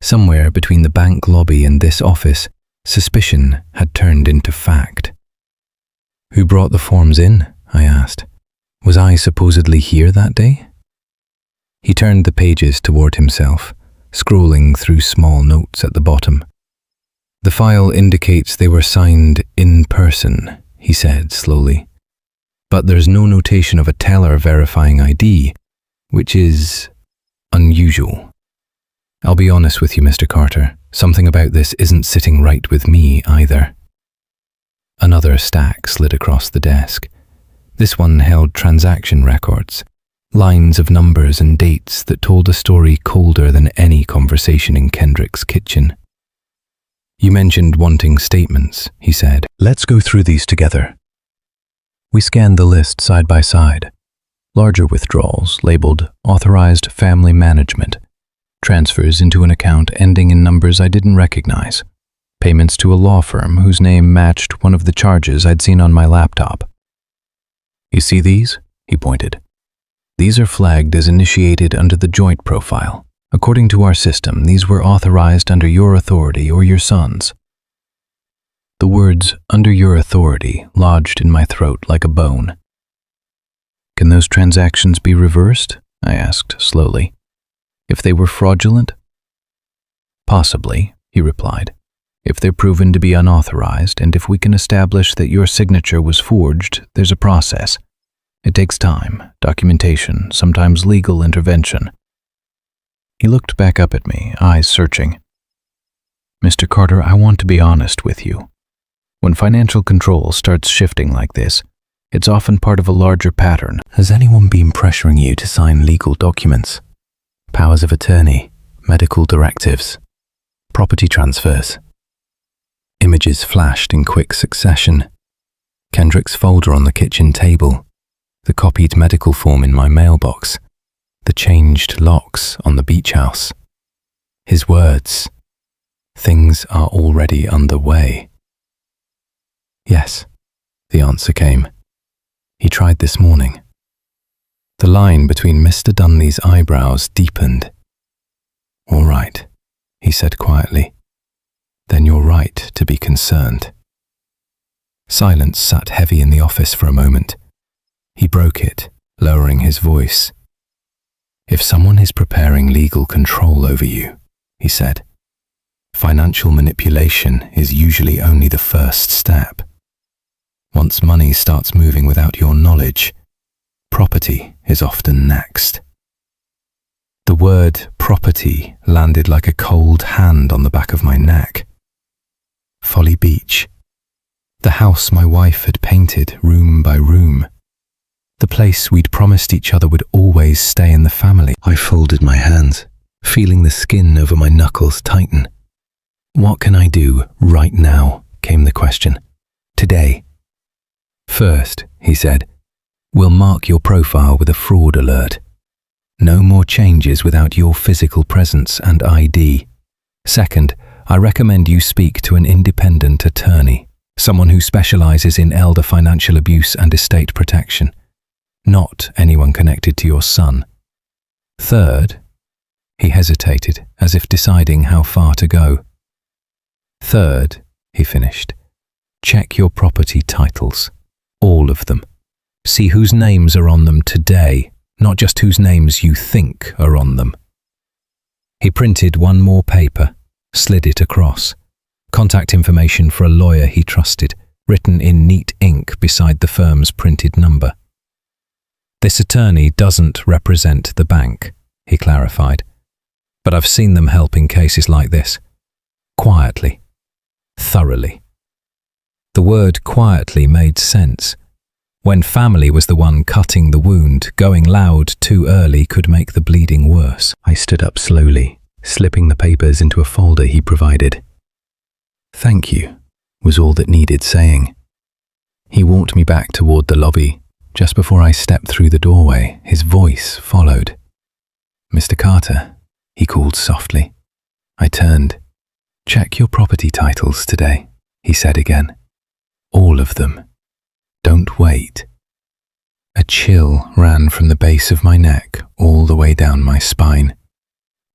Somewhere between the bank lobby and this office, suspicion had turned into fact. "Who brought the forms in?" I asked. "Was I supposedly here that day?" He turned the pages toward himself, scrolling through small notes at the bottom. "The file indicates they were signed in person," he said slowly. "But there's no notation of a teller verifying ID, which is unusual. I'll be honest with you, Mr. Carter, something about this isn't sitting right with me either." Another stack slid across the desk. This one held transaction records, lines of numbers and dates that told a story colder than any conversation in Kendrick's kitchen. "You mentioned wanting statements," he said. "Let's go through these together." We scanned the list side by side. Larger withdrawals labeled Authorized Family Management, transfers into an account ending in numbers I didn't recognize, payments to a law firm whose name matched one of the charges I'd seen on my laptop. "You see these?" he pointed. "These are flagged as initiated under the joint profile. According to our system, these were authorized under your authority or your son's." The words "under your authority" lodged in my throat like a bone. "Can those transactions be reversed?" I asked slowly. "If they were fraudulent?" "Possibly," he replied. "If they're proven to be unauthorized, and if we can establish that your signature was forged, there's a process. It takes time, documentation, sometimes legal intervention." He looked back up at me, eyes searching. "Mr. Carter, I want to be honest with you. When financial control starts shifting like this, it's often part of a larger pattern." "Has anyone been pressuring you to sign legal documents? Powers of attorney, medical directives, property transfers?" Images flashed in quick succession. Kendrick's folder on the kitchen table, the copied medical form in my mailbox, the changed locks on the beach house. His words, "Things are already underway." "Yes," the answer came. "He tried this morning." The line between Mr. Dunley's eyebrows deepened. "All right," he said quietly. "Then you're right to be concerned." Silence sat heavy in the office for a moment. He broke it, lowering his voice. "If someone is preparing legal control over you," he said, "financial manipulation is usually only the first step. Once money starts moving without your knowledge, property is often next." The word property landed like a cold hand on the back of my neck. Folly Beach. The house my wife had painted room by room. The place we'd promised each other would always stay in the family. I folded my hands, feeling the skin over my knuckles tighten. "What can I do right now?" came the question. "Today." "First," he said, "we'll mark your profile with a fraud alert. No more changes without your physical presence and ID. Second, I recommend you speak to an independent attorney, someone who specializes in elder financial abuse and estate protection, not anyone connected to your son. Third," he hesitated, as if deciding how far to go. "Third," he finished, "check your property titles. All of them. See whose names are on them today, not just whose names you think are on them." He printed one more paper, slid it across. Contact information for a lawyer he trusted, written in neat ink beside the firm's printed number. "This attorney doesn't represent the bank," he clarified, "but I've seen them help in cases like this. Quietly. Thoroughly. The word quietly made sense. When family was the one cutting the wound, going loud too early could make the bleeding worse. I stood up slowly, slipping the papers into a folder he provided. "Thank you," was all that needed saying. He walked me back toward the lobby. Just before I stepped through the doorway, his voice followed. "Mr. Carter," he called softly. I turned. "Check your property titles today," he said again. "All of them. Don't wait." A chill ran from the base of my neck all the way down my spine.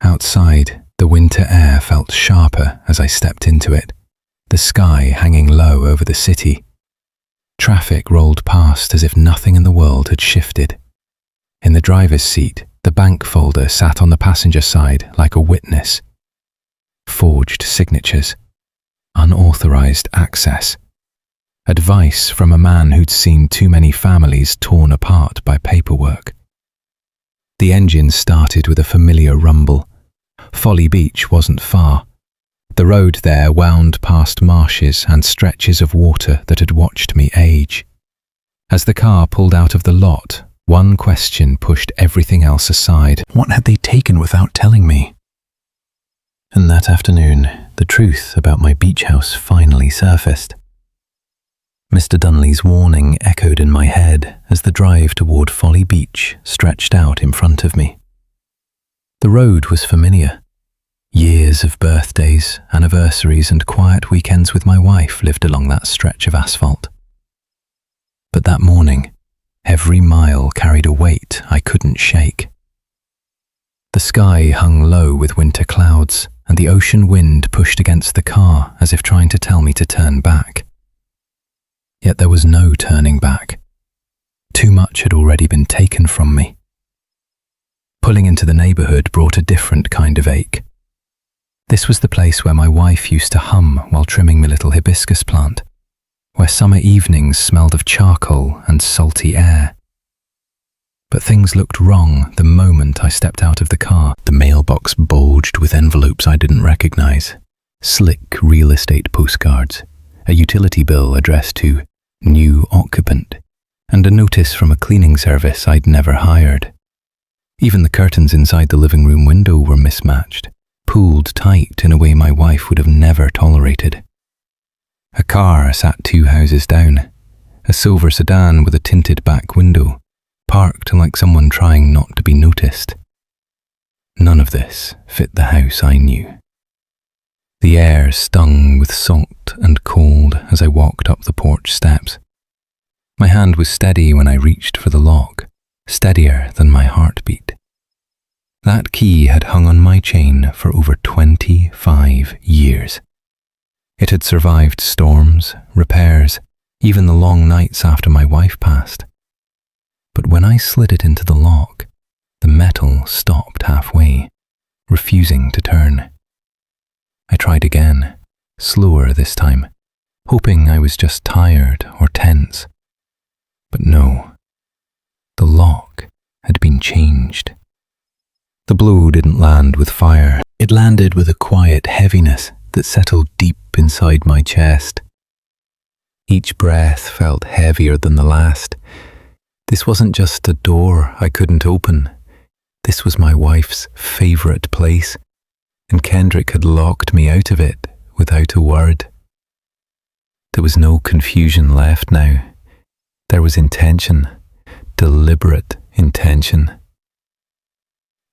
Outside, the winter air felt sharper as I stepped into it, the sky hanging low over the city. Traffic rolled past as if nothing in the world had shifted. In the driver's seat, the bank folder sat on the passenger side like a witness. Forged signatures, unauthorized access, advice from a man who'd seen too many families torn apart by paperwork. The engine started with a familiar rumble. Folly Beach wasn't far. The road there wound past marshes and stretches of water that had watched me age. As the car pulled out of the lot, one question pushed everything else aside. What had they taken without telling me? And that afternoon, the truth about my beach house finally surfaced. Mr. Dunley's warning echoed in my head as the drive toward Folly Beach stretched out in front of me. The road was familiar. Years of birthdays, anniversaries, and quiet weekends with my wife lived along that stretch of asphalt. But that morning, every mile carried a weight I couldn't shake. The sky hung low with winter clouds, and the ocean wind pushed against the car as if trying to tell me to turn back. Yet there was no turning back. Too much had already been taken from me. Pulling into the neighborhood brought a different kind of ache. This was the place where my wife used to hum while trimming my little hibiscus plant, where summer evenings smelled of charcoal and salty air. But things looked wrong the moment I stepped out of the car. The mailbox bulged with envelopes I didn't recognize, slick real estate postcards, a utility bill addressed to "New Occupant," and a notice from a cleaning service I'd never hired. Even the curtains inside the living room window were mismatched, pulled tight in a way my wife would have never tolerated. A car sat 2 houses down, a silver sedan with a tinted back window, parked like someone trying not to be noticed. None of this fit the house I knew. The air stung with salt and cold as I walked up the porch steps. My hand was steady when I reached for the lock, steadier than my heartbeat. That key had hung on my chain for over 25 years. It had survived storms, repairs, even the long nights after my wife passed. But when I slid it into the lock, the metal stopped halfway, refusing to turn. I tried again, slower this time, hoping I was just tired or tense. But no, the lock had been changed. The blow didn't land with fire. It landed with a quiet heaviness that settled deep inside my chest. Each breath felt heavier than the last. This wasn't just a door I couldn't open. This was my wife's favorite place, and Kendrick had locked me out of it without a word. There was no confusion left now. There was intention, deliberate intention.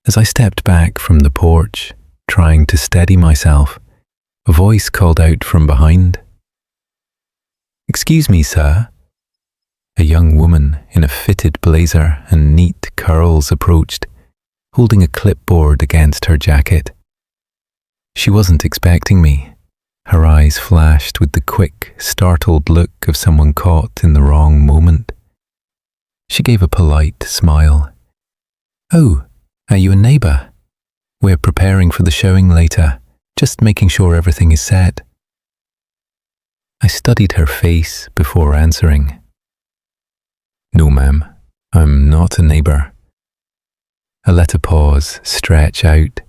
As I stepped back from the porch, trying to steady myself, a voice called out from behind. "Excuse me, sir." A young woman in a fitted blazer and neat curls approached, holding a clipboard against her jacket. She wasn't expecting me. Her eyes flashed with the quick, startled look of someone caught in the wrong moment. She gave a polite smile. "Oh, are you a neighbour? We're preparing for the showing later, just making sure everything is set." I studied her face before answering. "No, ma'am, I'm not a neighbour." I let a pause stretch out,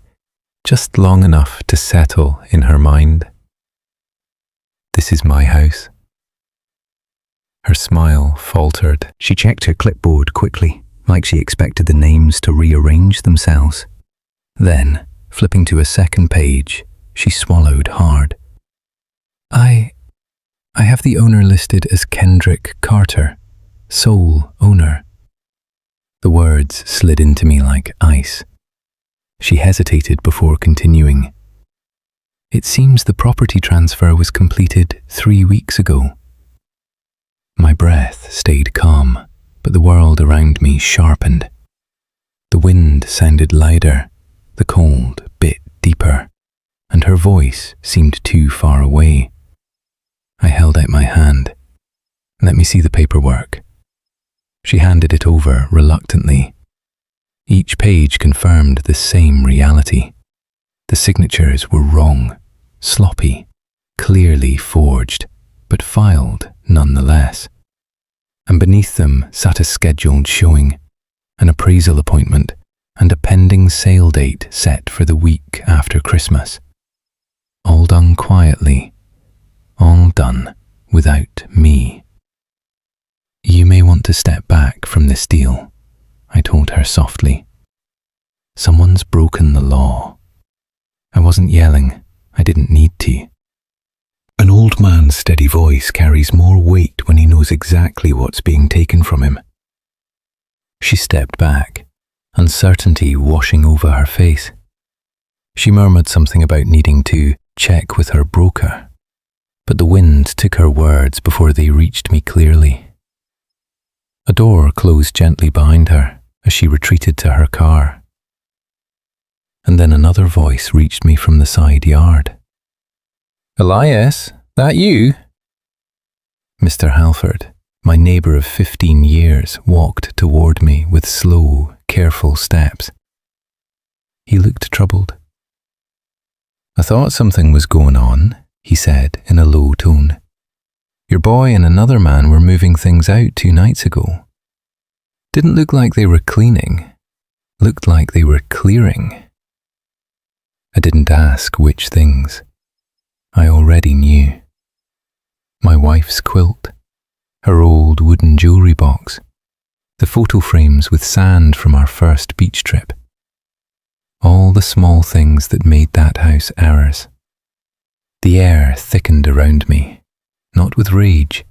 just long enough to settle in her mind. "This is my house. Her smile faltered. She checked her clipboard quickly, like she expected the names to rearrange themselves. Then, flipping to a second page, she swallowed hard. I have the owner listed as Kendrick Carter, sole owner. The words slid into me like ice. She hesitated before continuing. It seems the property transfer was completed 3 weeks ago. My breath stayed calm, but the world around me sharpened. The wind sounded louder, the cold bit deeper, and her voice seemed too far away. I held out my hand. Let me see the paperwork. She handed it over reluctantly. Each page confirmed the same reality. The signatures were wrong, sloppy, clearly forged, but filed nonetheless. And beneath them sat a scheduled showing, an appraisal appointment, and a pending sale date set for the week after Christmas. All done quietly, all done without me. You may want to step back from this deal, I told her softly. Someone's broken the law. I wasn't yelling. I didn't need to. An old man's steady voice carries more weight when he knows exactly what's being taken from him. She stepped back, uncertainty washing over her face. She murmured something about needing to check with her broker, but the wind took her words before they reached me clearly. A door closed gently behind her as she retreated to her car. And then another voice reached me from the side yard. Elias, that you? Mr. Halford, my neighbour of 15 years, walked toward me with slow, careful steps. He looked troubled. I thought something was going on, he said in a low tone. Your boy and another man were moving things out 2 nights ago. Didn't look like they were cleaning. Looked like they were clearing. I didn't ask which things. I already knew. My wife's quilt, her old wooden jewellery box, the photo frames with sand from our first beach trip. All the small things that made that house ours. The air thickened around me, not with rage,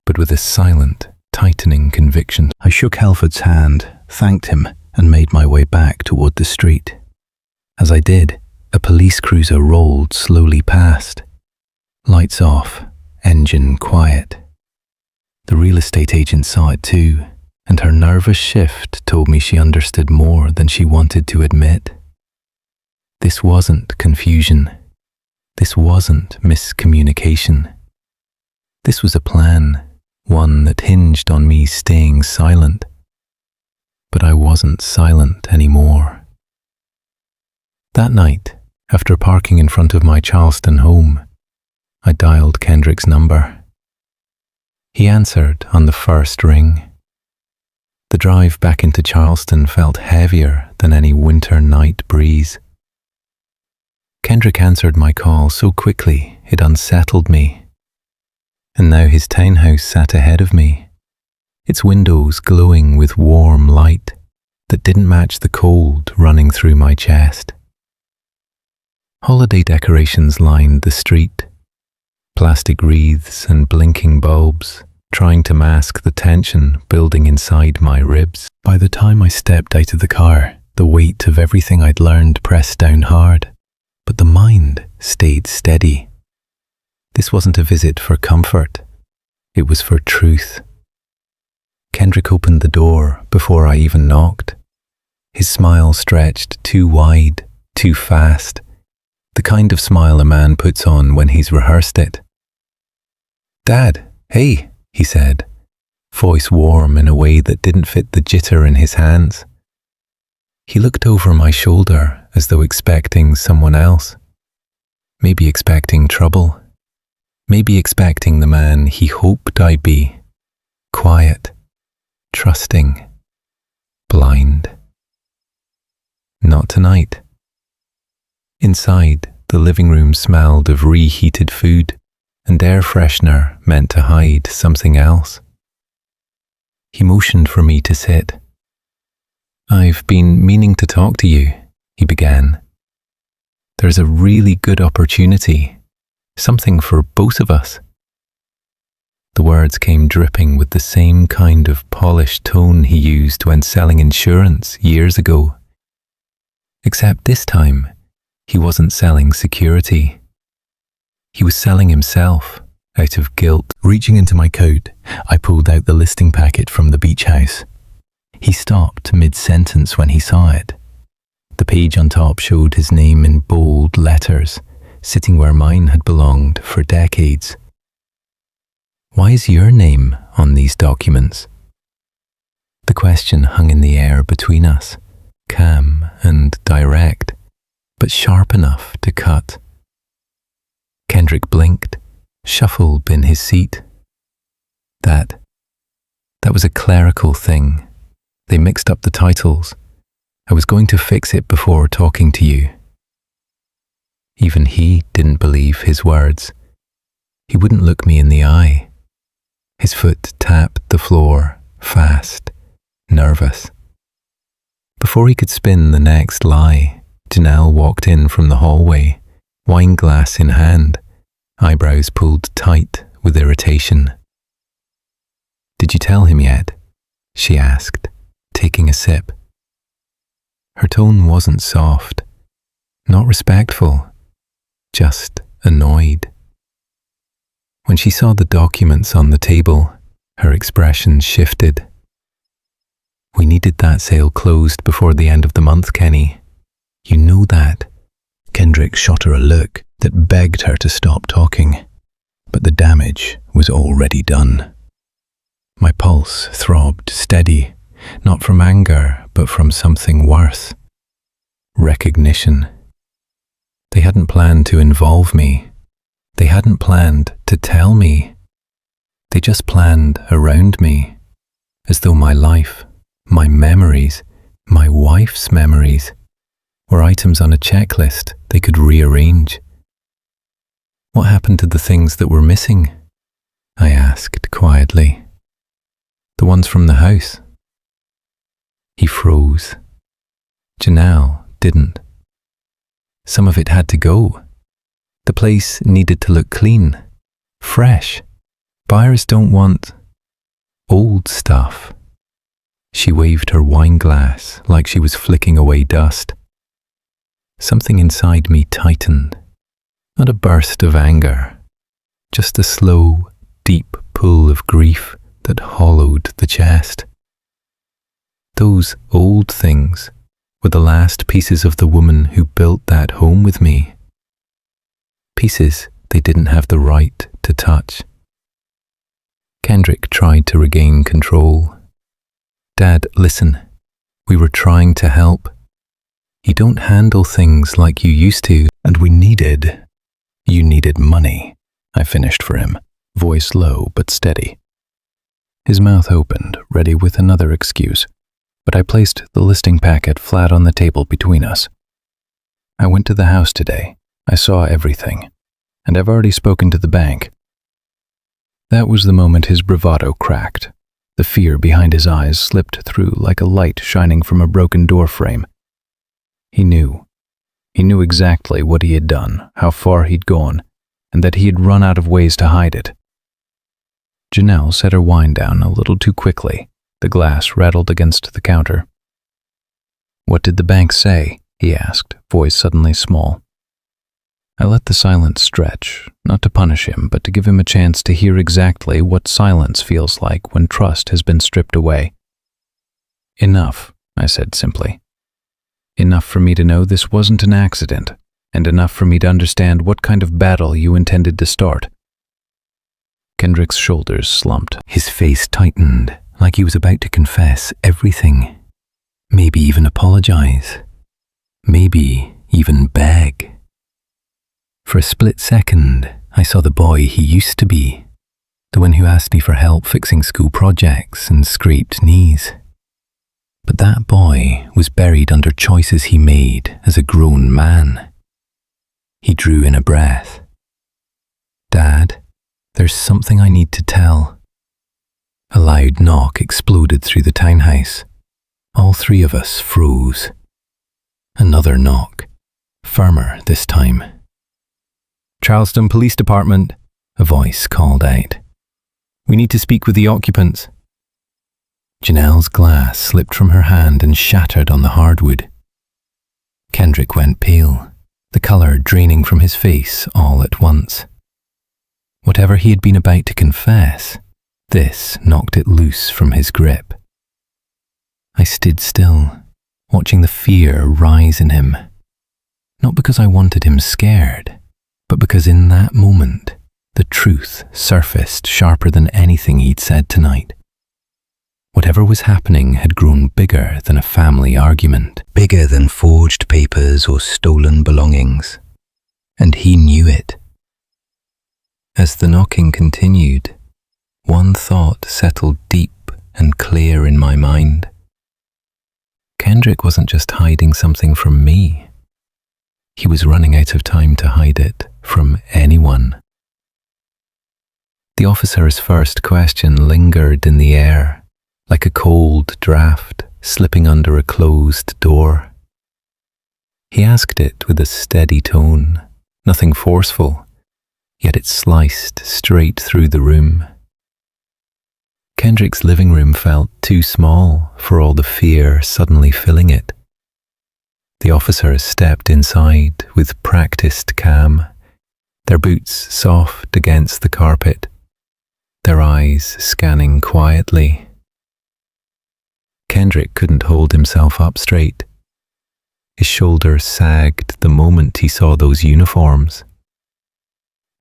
but with a silent, tightening conviction. I shook Halford's hand, thanked him, and made my way back toward the street. As I did, a police cruiser rolled slowly past. Lights off, engine quiet. The real estate agent saw it too, and her nervous shift told me she understood more than she wanted to admit. This wasn't confusion. This wasn't miscommunication. This was a plan, one that hinged on me staying silent. But I wasn't silent anymore. That night, after parking in front of my Charleston home, I dialed Kendrick's number. He answered on the first ring. The drive back into Charleston felt heavier than any winter night breeze. Kendrick answered my call so quickly it unsettled me. And now his townhouse sat ahead of me, its windows glowing with warm light that didn't match the cold running through my chest. Holiday decorations lined the street, plastic wreaths and blinking bulbs, trying to mask the tension building inside my ribs. By the time I stepped out of the car, the weight of everything I'd learned pressed down hard, but the mind stayed steady. This wasn't a visit for comfort, it was for truth. Kendrick opened the door before I even knocked. His smile stretched too wide, too fast, the kind of smile a man puts on when he's rehearsed it. Dad, hey, he said, voice warm in a way that didn't fit the jitter in his hands. He looked over my shoulder as though expecting someone else. Maybe expecting trouble. Maybe expecting the man he hoped I'd be. Quiet, trusting, blind. Not tonight. Inside, the living room smelled of reheated food, and air freshener meant to hide something else. He motioned for me to sit. "I've been meaning to talk to you," he began. "There's a really good opportunity, something for both of us." The words came dripping with the same kind of polished tone he used when selling insurance years ago. Except this time, he wasn't selling security. He was selling himself out of guilt. Reaching into my coat, I pulled out the listing packet from the beach house. He stopped mid-sentence when he saw it. The page on top showed his name in bold letters, sitting where mine had belonged for decades. "Why is your name on these documents?" The question hung in the air between us, calm and direct, but sharp enough to cut. Kendrick blinked, shuffled in his seat. That was a clerical thing. They mixed up the titles. I was going to fix it before talking to you. Even he didn't believe his words. He wouldn't look me in the eye. His foot tapped the floor, fast, nervous. Before he could spin the next lie, Janelle walked in from the hallway, wine glass in hand, eyebrows pulled tight with irritation. "Did you tell him yet?" she asked, taking a sip. Her tone wasn't soft, not respectful, just annoyed. When she saw the documents on the table, her expression shifted. "We needed that sale closed before the end of the month, Kenny. You know that." Kendrick shot her a look that begged her to stop talking, but the damage was already done. My pulse throbbed steady, not from anger, but from something worse. Recognition. They hadn't planned to involve me. They hadn't planned to tell me. They just planned around me, as though my life, my memories, my wife's memories, were items on a checklist they could rearrange. "What happened to the things that were missing?" I asked quietly. "The ones from the house?" He froze. Janelle didn't. Some of it had to go. The place needed to look clean, fresh. Buyers don't want old stuff. She waved her wine glass like she was flicking away dust. Something inside me tightened. Not a burst of anger, just a slow, deep pull of grief that hollowed the chest. Those old things were the last pieces of the woman who built that home with me. Pieces they didn't have the right to touch. Kendrick tried to regain control. "Dad, listen. We were trying to help. You don't handle things like you used to, and you needed money," I finished for him, voice low but steady. His mouth opened, ready with another excuse, but I placed the listing packet flat on the table between us. "I went to the house today. I saw everything, and I've already spoken to the bank." That was the moment his bravado cracked. The fear behind his eyes slipped through like a light shining from a broken door frame. He knew. He knew exactly what he had done, how far he'd gone, and that he had run out of ways to hide it. Janelle set her wine down a little too quickly. The glass rattled against the counter. "What did the bank say?" he asked, voice suddenly small. I let the silence stretch, not to punish him, but to give him a chance to hear exactly what silence feels like when trust has been stripped away. "Enough," I said simply. "Enough for me to know this wasn't an accident, and enough for me to understand what kind of battle you intended to start." Kendrick's shoulders slumped. His face tightened, like he was about to confess everything. Maybe even apologize. Maybe even beg. For a split second, I saw the boy he used to be, the one who asked me for help fixing school projects and scraped knees. But that boy was buried under choices he made as a grown man. He drew in a breath. "Dad, there's something I need to tell." A loud knock exploded through the townhouse. All three of us froze. Another knock, firmer this time. Charleston Police Department, a voice called out. We need to speak with the occupants. Janelle's glass slipped from her hand and shattered on the hardwood. Kendrick went pale, the colour draining from his face all at once. Whatever he had been about to confess, this knocked it loose from his grip. I stood still, watching the fear rise in him. Not because I wanted him scared, but because in that moment, the truth surfaced sharper than anything he'd said tonight. Whatever was happening had grown bigger than a family argument, bigger than forged papers or stolen belongings. And he knew it. As the knocking continued, one thought settled deep and clear in my mind. Kendrick wasn't just hiding something from me. He was running out of time to hide it from anyone. The officer's first question lingered in the air, like a cold draft slipping under a closed door. He asked it with a steady tone, nothing forceful, yet it sliced straight through the room. Kendrick's living room felt too small for all the fear suddenly filling it. The officers stepped inside with practiced calm, their boots soft against the carpet, their eyes scanning quietly. Kendrick couldn't hold himself up straight. His shoulders sagged the moment he saw those uniforms.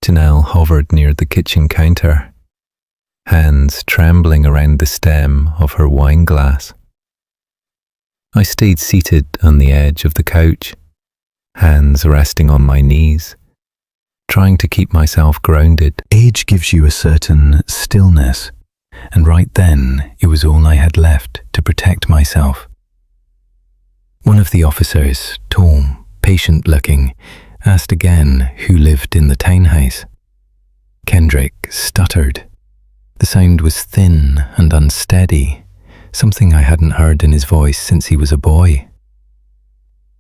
Janelle hovered near the kitchen counter, hands trembling around the stem of her wine glass. I stayed seated on the edge of the couch, hands resting on my knees, trying to keep myself grounded. Age gives you a certain stillness, and right then it was all I had left to protect myself. One of the officers, tall, patient-looking, asked again who lived in the townhouse. Kendrick stuttered. The sound was thin and unsteady, something I hadn't heard in his voice since he was a boy.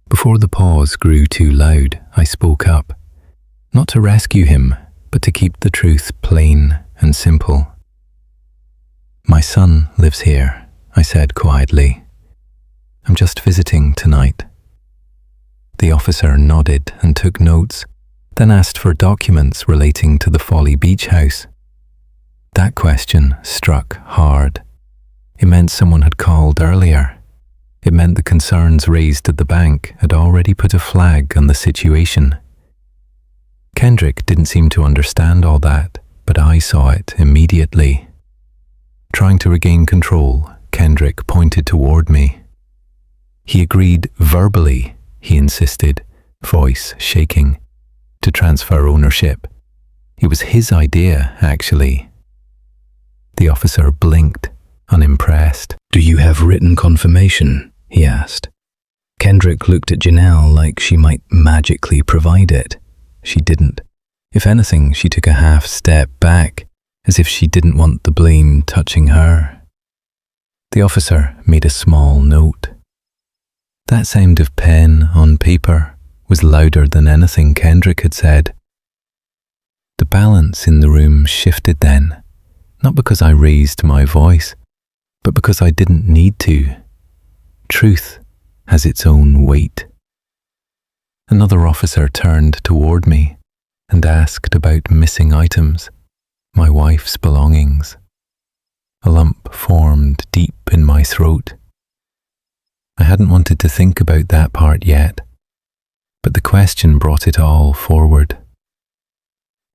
Before the pause grew too loud, I spoke up, not to rescue him, but to keep the truth plain and simple. My son lives here, I said quietly. I'm just visiting tonight. The officer nodded and took notes, then asked for documents relating to the Folly Beach house. That question struck hard. It meant someone had called earlier. It meant the concerns raised at the bank had already put a flag on the situation. Kendrick didn't seem to understand all that, but I saw it immediately. Trying to regain control, Kendrick pointed toward me. He agreed verbally, he insisted, voice shaking, to transfer ownership. It was his idea, actually. The officer blinked, unimpressed. Do you have written confirmation? He asked. Kendrick looked at Janelle like she might magically provide it. She didn't. If anything, she took a half step back, as if she didn't want the blame touching her. The officer made a small note. That sound of pen on paper was louder than anything Kendrick had said. The balance in the room shifted then, not because I raised my voice, but because I didn't need to. Truth has its own weight. Another officer turned toward me and asked about missing items, my wife's belongings. A lump formed deep in my throat. I hadn't wanted to think about that part yet, but the question brought it all forward.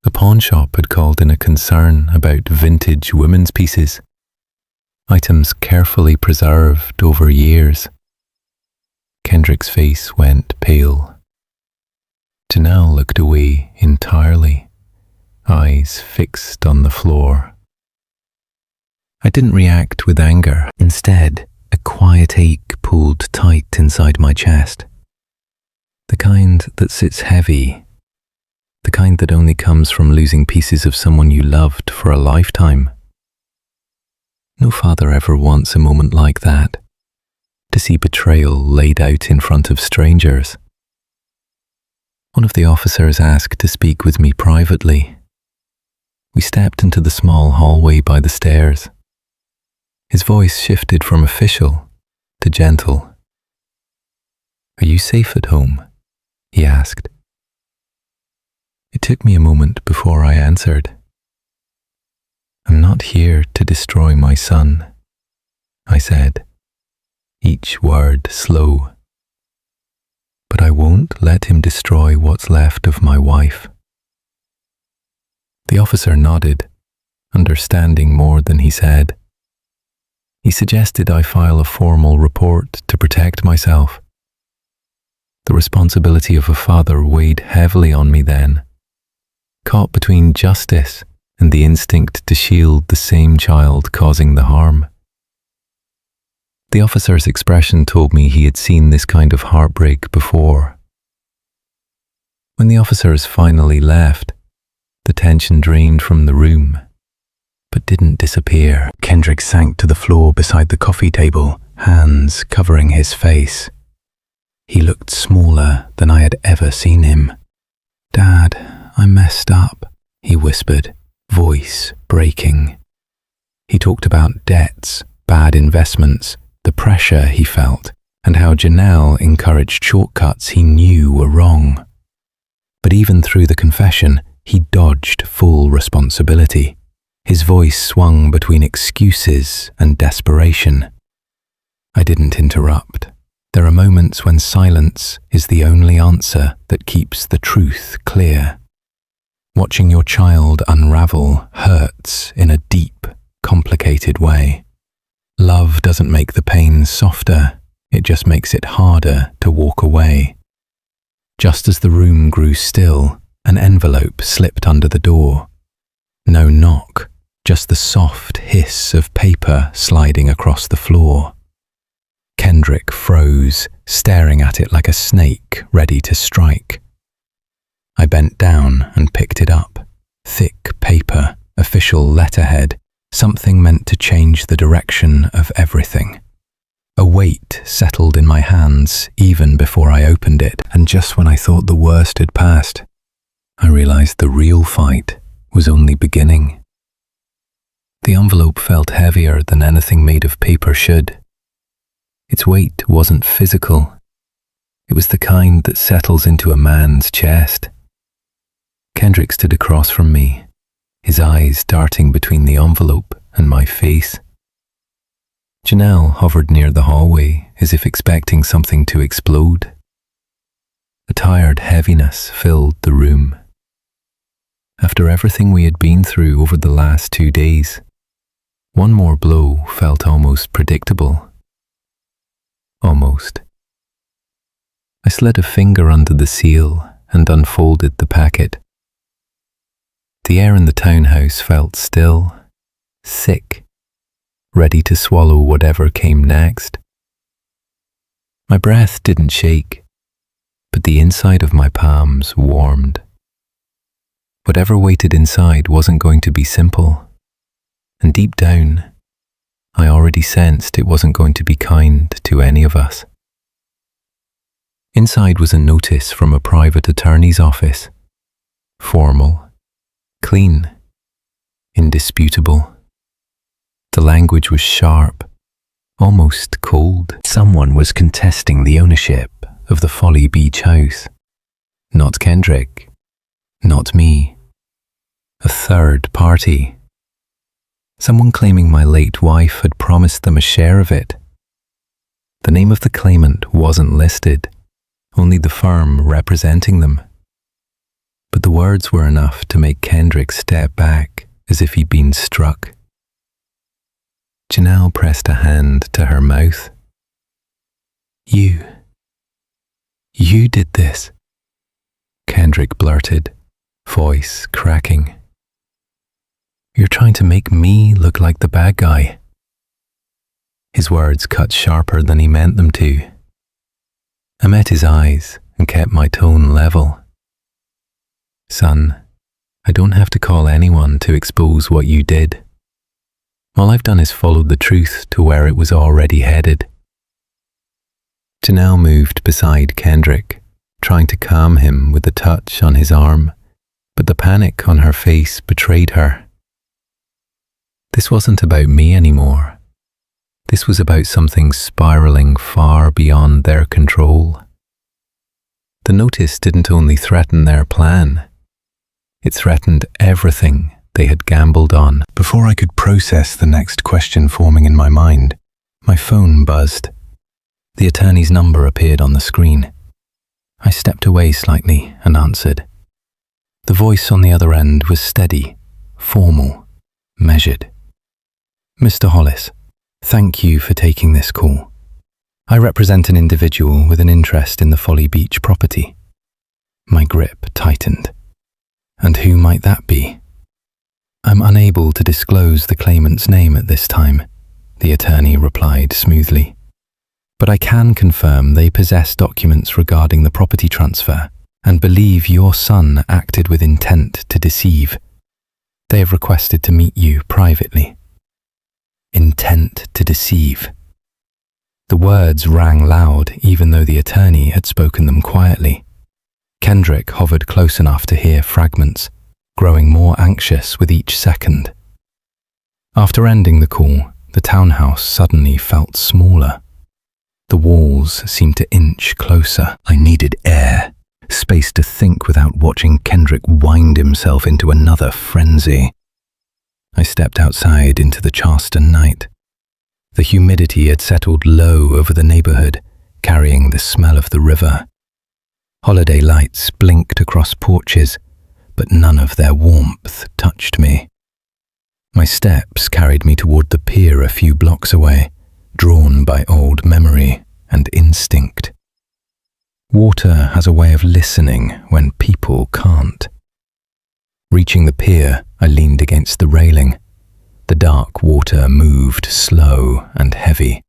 The pawn shop had called in a concern about vintage women's pieces, items carefully preserved over years. Kendrick's face went pale. Janelle looked away entirely, eyes fixed on the floor. I didn't react with anger. Instead, a quiet ache pulled tight inside my chest. The kind that sits heavy, the kind that only comes from losing pieces of someone you loved for a lifetime. No father ever wants a moment like that, to see betrayal laid out in front of strangers. One of the officers asked to speak with me privately. We stepped into the small hallway by the stairs. His voice shifted from official to gentle. "Are you safe at home?" he asked. It took me a moment before I answered. "I'm not here to destroy my son," I said, each word slow. "But I won't let him destroy what's left of my wife." The officer nodded, understanding more than he said. He suggested I file a formal report to protect myself. The responsibility of a father weighed heavily on me then, caught between justice and the instinct to shield the same child causing the harm. The officer's expression told me he had seen this kind of heartbreak before. When the officers finally left, the tension drained from the room, but didn't disappear. Kendrick sank to the floor beside the coffee table, hands covering his face. He looked smaller than I had ever seen him. "Dad, I messed up," he whispered, voice breaking. He talked about debts, bad investments, the pressure he felt, and how Janelle encouraged shortcuts he knew were wrong. But even through the confession, he dodged full responsibility. His voice swung between excuses and desperation. I didn't interrupt. There are moments when silence is the only answer that keeps the truth clear. Watching your child unravel hurts in a deep, complicated way. Love doesn't make the pain softer, it just makes it harder to walk away. Just as the room grew still, an envelope slipped under the door. No knock, just the soft hiss of paper sliding across the floor. Kendrick froze, staring at it like a snake ready to strike. I bent down and picked it up. Thick paper, official letterhead, something meant to change the direction of everything. A weight settled in my hands even before I opened it, and just when I thought the worst had passed, I realized the real fight was only beginning. The envelope felt heavier than anything made of paper should. Its weight wasn't physical. It was the kind that settles into a man's chest. Kendrick stood across from me, his eyes darting between the envelope and my face. Janelle hovered near the hallway as if expecting something to explode. A tired heaviness filled the room. After everything we had been through over the last 2 days, one more blow felt almost predictable. Almost. I slid a finger under the seal and unfolded the packet. The air in the townhouse felt still, sick, ready to swallow whatever came next. My breath didn't shake, but the inside of my palms warmed. Whatever waited inside wasn't going to be simple, and deep down, I already sensed it wasn't going to be kind to any of us. Inside was a notice from a private attorney's office. Formal, clean, indisputable. The language was sharp, almost cold. Someone was contesting the ownership of the Folly Beach house. Not Kendrick, not me. A third party. Someone claiming my late wife had promised them a share of it. The name of the claimant wasn't listed, only the firm representing them. But the words were enough to make Kendrick step back as if he'd been struck. Janelle pressed a hand to her mouth. You did this," Kendrick blurted, voice cracking. "You're trying to make me look like the bad guy." His words cut sharper than he meant them to. I met his eyes and kept my tone level. "Son, I don't have to call anyone to expose what you did. All I've done is followed the truth to where it was already headed. Janelle moved beside Kendrick, trying to calm him with a touch on his arm, but the panic on her face betrayed her. This wasn't about me anymore. This was about something spiraling far beyond their control. The notice didn't only threaten their plan, it threatened everything they had gambled on. Before I could process the next question forming in my mind, my phone buzzed. The attorney's number appeared on the screen. I stepped away slightly and answered. The voice on the other end was steady, formal, measured. Mr. Hollis, thank you for taking this call. I represent an individual with an interest in the Folly Beach property. My grip tightened. And who might that be? I'm unable to disclose the claimant's name at this time, the attorney replied smoothly. But I can confirm they possess documents regarding the property transfer and believe your son acted with intent to deceive. They have requested to meet you privately. Intent to deceive. The words rang loud even though the attorney had spoken them quietly. Kendrick hovered close enough to hear fragments, growing more anxious with each second. After ending the call, the townhouse suddenly felt smaller. The walls seemed to inch closer. I needed air, space to think without watching Kendrick wind himself into another frenzy. I stepped outside into the Charleston night. The humidity had settled low over the neighborhood, carrying the smell of the river. Holiday lights blinked across porches, but none of their warmth touched me. My steps carried me toward the pier a few blocks away, drawn by old memory and instinct. Water has a way of listening when people can't. Reaching the pier, I leaned against the railing. The dark water moved slow and heavy.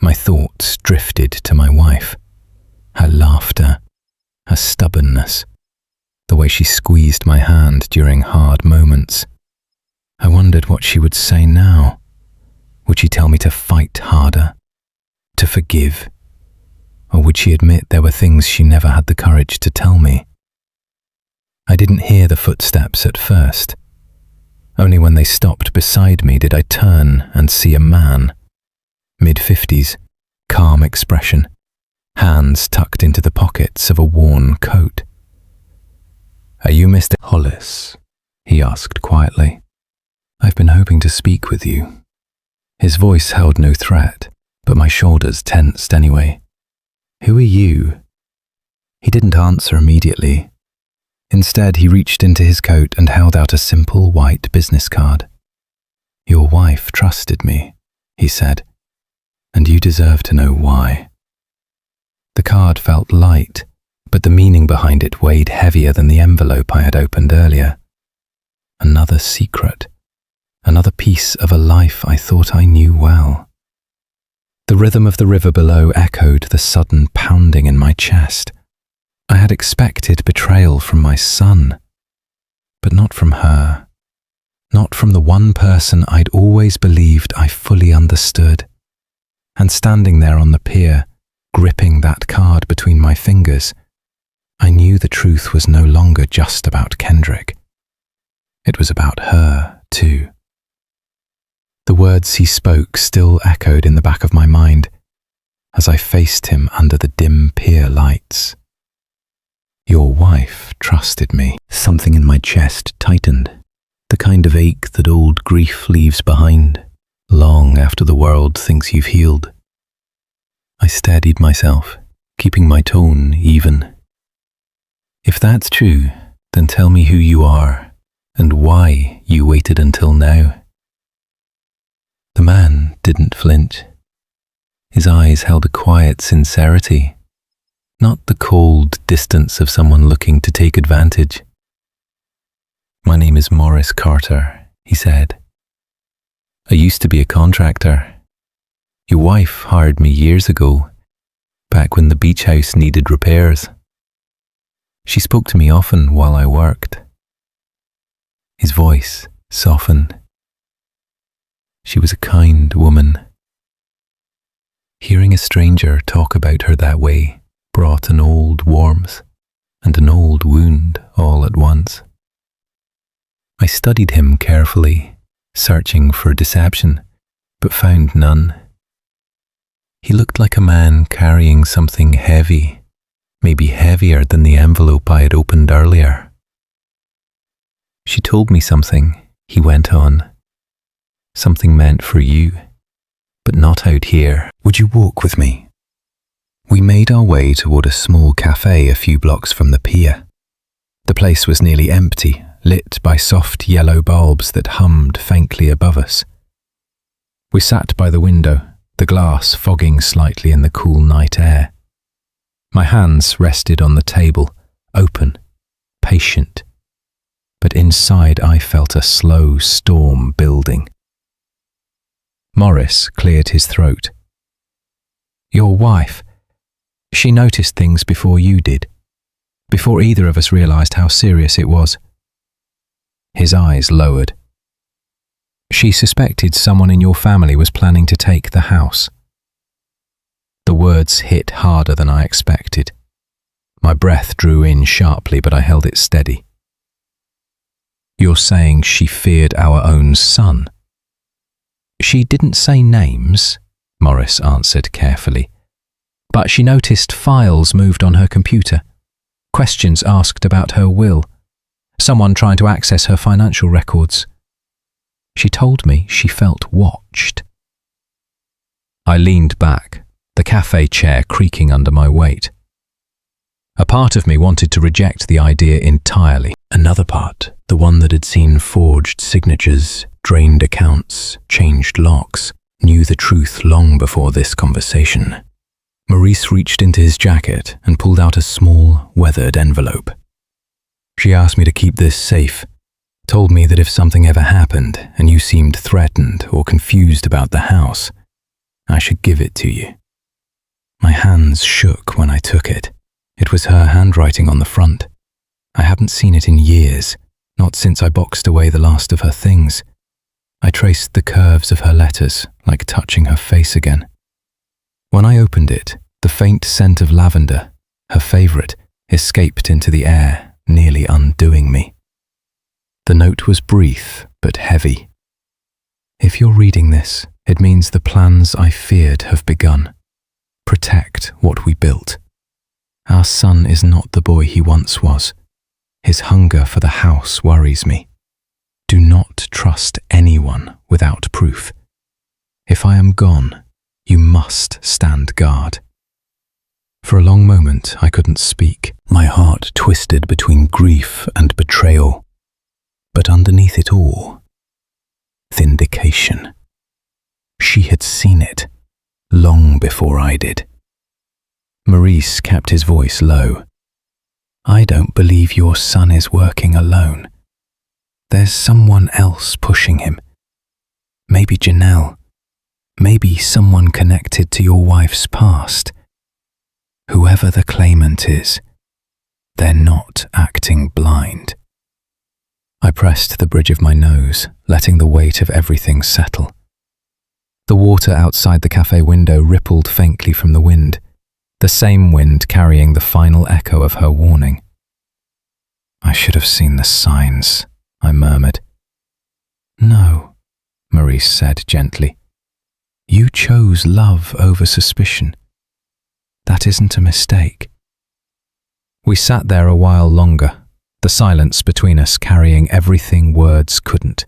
My thoughts drifted to my wife, her laughter, her stubbornness, the way she squeezed my hand during hard moments. I wondered what she would say now. Would she tell me to fight harder, to forgive, or would she admit there were things she never had the courage to tell me? I didn't hear the footsteps at first. Only when they stopped beside me did I turn and see a man, mid-50s, calm expression, hands tucked into the pockets of a worn coat. "Are you Mr. Hollis?" he asked quietly. "I've been hoping to speak with you." His voice held no threat, but my shoulders tensed anyway. "Who are you?" He didn't answer immediately. Instead, he reached into his coat and held out a simple white business card. "Your wife trusted me," he said, "and you deserve to know why." The card felt light, but the meaning behind it weighed heavier than the envelope I had opened earlier. Another secret, another piece of a life I thought I knew well. The rhythm of the river below echoed the sudden pounding in my chest. I had expected betrayal from my son, but not from her. Not from the one person I'd always believed I fully understood. And standing there on the pier, gripping that card between my fingers, I knew the truth was no longer just about Kendrick. It was about her, too. The words he spoke still echoed in the back of my mind as I faced him under the dim pier lights. Your wife trusted me. Something in my chest tightened, the kind of ache that old grief leaves behind, long after the world thinks you've healed. I steadied myself, keeping my tone even. If that's true, then tell me who you are and why you waited until now. The man didn't flinch. His eyes held a quiet sincerity, not the cold distance of someone looking to take advantage. My name is Morris Carter, he said. I used to be a contractor. Your wife hired me years ago, back when the beach house needed repairs. She spoke to me often while I worked. His voice softened. She was a kind woman. Hearing a stranger talk about her that way brought an old warmth and an old wound all at once. I studied him carefully, searching for deception, but found none. He looked like a man carrying something heavy, maybe heavier than the envelope I had opened earlier. She told me something, he went on. Something meant for you, but not out here. Would you walk with me? We made our way toward a small cafe a few blocks from the pier. The place was nearly empty, lit by soft yellow bulbs that hummed faintly above us. We sat by the window, the glass fogging slightly in the cool night air. My hands rested on the table, open, patient. But inside I felt a slow storm building. Morris cleared his throat. Your wife, she noticed things before you did, before either of us realized how serious it was. His eyes lowered. She suspected someone in your family was planning to take the house. The words hit harder than I expected. My breath drew in sharply, but I held it steady. You're saying she feared our own son? She didn't say names, Morris answered carefully, but she noticed files moved on her computer, questions asked about her will, someone trying to access her financial records. She told me she felt watched. I leaned back, the cafe chair creaking under my weight. A part of me wanted to reject the idea entirely. Another part, the one that had seen forged signatures, drained accounts, changed locks, knew the truth long before this conversation. Maurice reached into his jacket and pulled out a small, weathered envelope. She asked me to keep this safe, told me that if something ever happened and you seemed threatened or confused about the house, I should give it to you. My hands shook when I took it. It was her handwriting on the front. I hadn't seen it in years, not since I boxed away the last of her things. I traced the curves of her letters, like touching her face again. When I opened it, the faint scent of lavender, her favorite, escaped into the air, nearly undoing me. The note was brief, but heavy. If you're reading this, it means the plans I feared have begun. Protect what we built. Our son is not the boy he once was. His hunger for the house worries me. Do not trust anyone without proof. If I am gone, you must stand guard. For a long moment, I couldn't speak. My heart twisted between grief and betrayal. But underneath it all, vindication. She had seen it, long before I did. Maurice kept his voice low. I don't believe your son is working alone. There's someone else pushing him. Maybe Janelle. Maybe someone connected to your wife's past. Whoever the claimant is, they're not acting blind. I pressed the bridge of my nose, letting the weight of everything settle. The water outside the cafe window rippled faintly from the wind, the same wind carrying the final echo of her warning. I should have seen the signs, I murmured. No, Maurice said gently. You chose love over suspicion. That isn't a mistake. We sat there a while longer, the silence between us carrying everything words couldn't.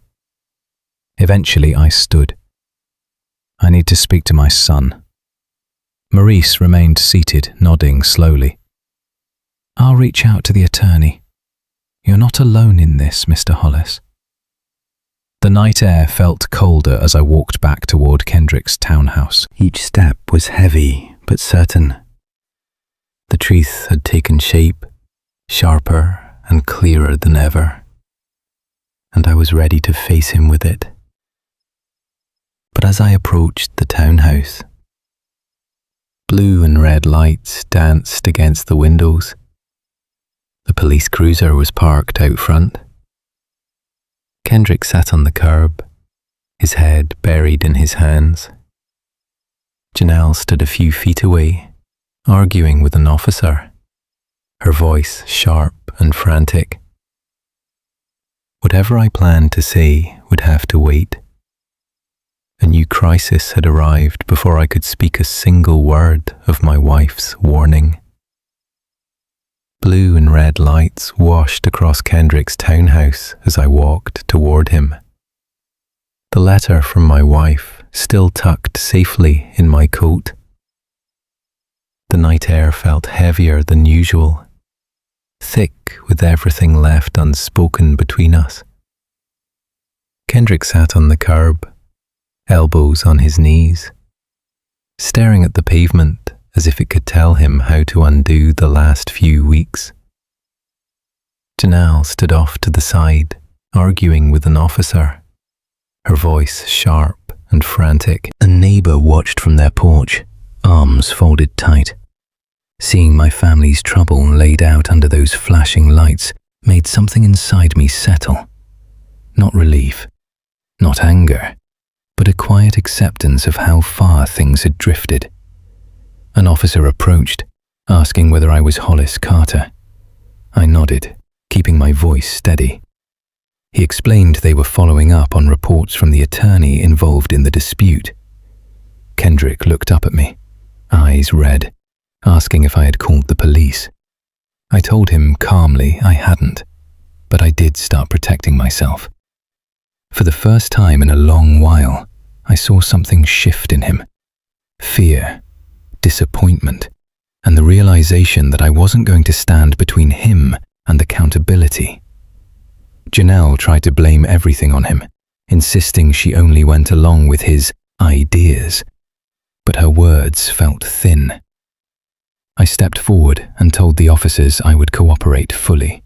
Eventually I stood. I need to speak to my son. Maurice remained seated, nodding slowly. I'll reach out to the attorney. You're not alone in this, Mr. Hollis. The night air felt colder as I walked back toward Kendrick's townhouse. Each step was heavy but certain. The truth had taken shape, sharper and clearer than ever, and I was ready to face him with it. But as I approached the townhouse, blue and red lights danced against the windows. The police cruiser was parked out front. Kendrick sat on the curb, his head buried in his hands. Janelle stood a few feet away, arguing with an officer, her voice sharp and frantic. Whatever I planned to say would have to wait. A new crisis had arrived before I could speak a single word of my wife's warning. Blue and red lights washed across Kendrick's townhouse as I walked toward him. The letter from my wife still tucked safely in my coat. The night air felt heavier than usual, thick with everything left unspoken between us. Kendrick sat on the curb, elbows on his knees, staring at the pavement as if it could tell him how to undo the last few weeks. Janelle stood off to the side, arguing with an officer, her voice sharp and frantic. A neighbor watched from their porch, arms folded tight. Seeing my family's trouble laid out under those flashing lights made something inside me settle. Not relief, not anger, but a quiet acceptance of how far things had drifted. An officer approached, asking whether I was Hollis Carter. I nodded, keeping my voice steady. He explained they were following up on reports from the attorney involved in the dispute. Kendrick looked up at me, eyes red, asking if I had called the police. I told him calmly I hadn't, but I did start protecting myself. For the first time in a long while, I saw something shift in him. Fear, disappointment, and the realization that I wasn't going to stand between him and accountability. Janelle tried to blame everything on him, insisting she only went along with his ideas, but her words felt thin. I stepped forward and told the officers I would cooperate fully.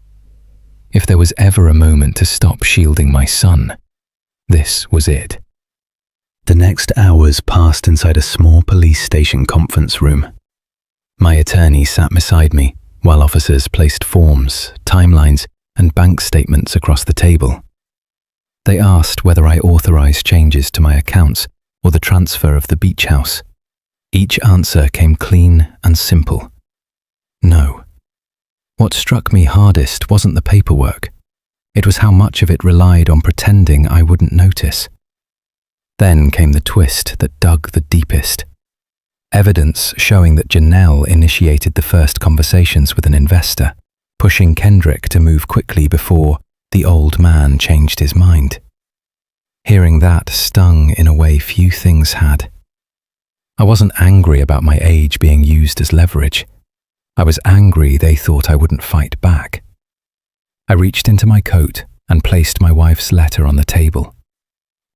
If there was ever a moment to stop shielding my son, this was it. The next hours passed inside a small police station conference room. My attorney sat beside me while officers placed forms, timelines, and bank statements across the table. They asked whether I authorized changes to my accounts or the transfer of the beach house. Each answer came clean and simple. No. What struck me hardest wasn't the paperwork. It was how much of it relied on pretending I wouldn't notice. Then came the twist that dug the deepest. Evidence showing that Janelle initiated the first conversations with an investor, pushing Kendrick to move quickly before the old man changed his mind. Hearing that stung in a way few things had. I wasn't angry about my age being used as leverage. I was angry they thought I wouldn't fight back. I reached into my coat and placed my wife's letter on the table.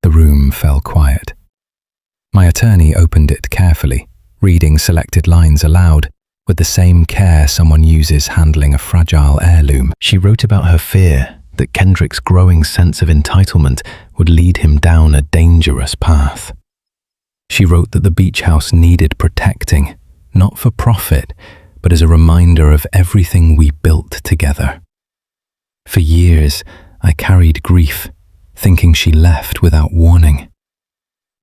The room fell quiet. My attorney opened it carefully, reading selected lines aloud with the same care someone uses handling a fragile heirloom. She wrote about her fear that Kendrick's growing sense of entitlement would lead him down a dangerous path. She wrote that the beach house needed protecting, not for profit, but as a reminder of everything we built together. For years, I carried grief, thinking she left without warning.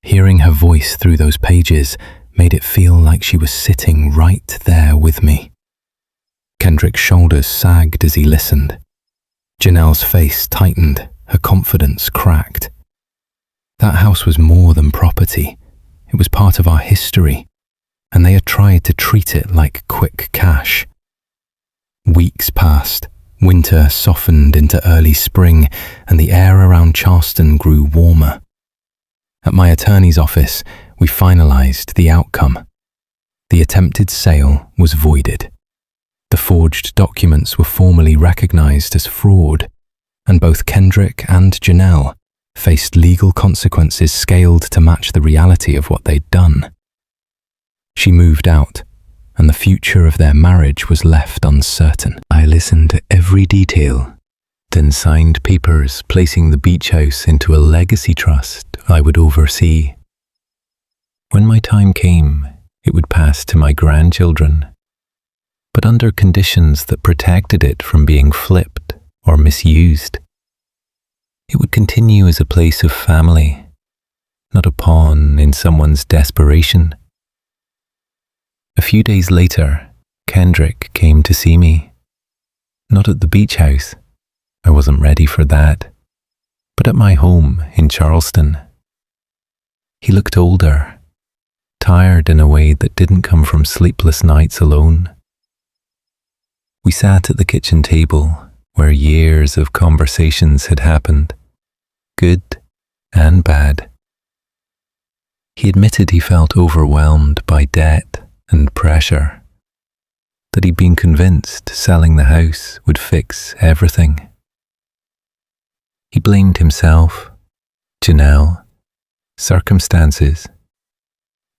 Hearing her voice through those pages made it feel like she was sitting right there with me. Kendrick's shoulders sagged as he listened. Janelle's face tightened, her confidence cracked. That house was more than property. It was part of our history, and they had tried to treat it like quick cash. Weeks passed. Winter softened into early spring, and the air around Charleston grew warmer. At my attorney's office, we finalized the outcome. The attempted sale was voided. The forged documents were formally recognized as fraud, and both Kendrick and Janelle faced legal consequences scaled to match the reality of what they'd done. She moved out, and the future of their marriage was left uncertain. I listened to every detail, then signed papers placing the beach house into a legacy trust I would oversee. When my time came, it would pass to my grandchildren, but under conditions that protected it from being flipped or misused. It would continue as a place of family, not a pawn in someone's desperation. A few days later, Kendrick came to see me. Not at the beach house, I wasn't ready for that, but at my home in Charleston. He looked older, tired in a way that didn't come from sleepless nights alone. We sat at the kitchen table where years of conversations had happened, good and bad. He admitted he felt overwhelmed by debt and pressure, that he'd been convinced selling the house would fix everything. He blamed himself, Janelle, circumstances,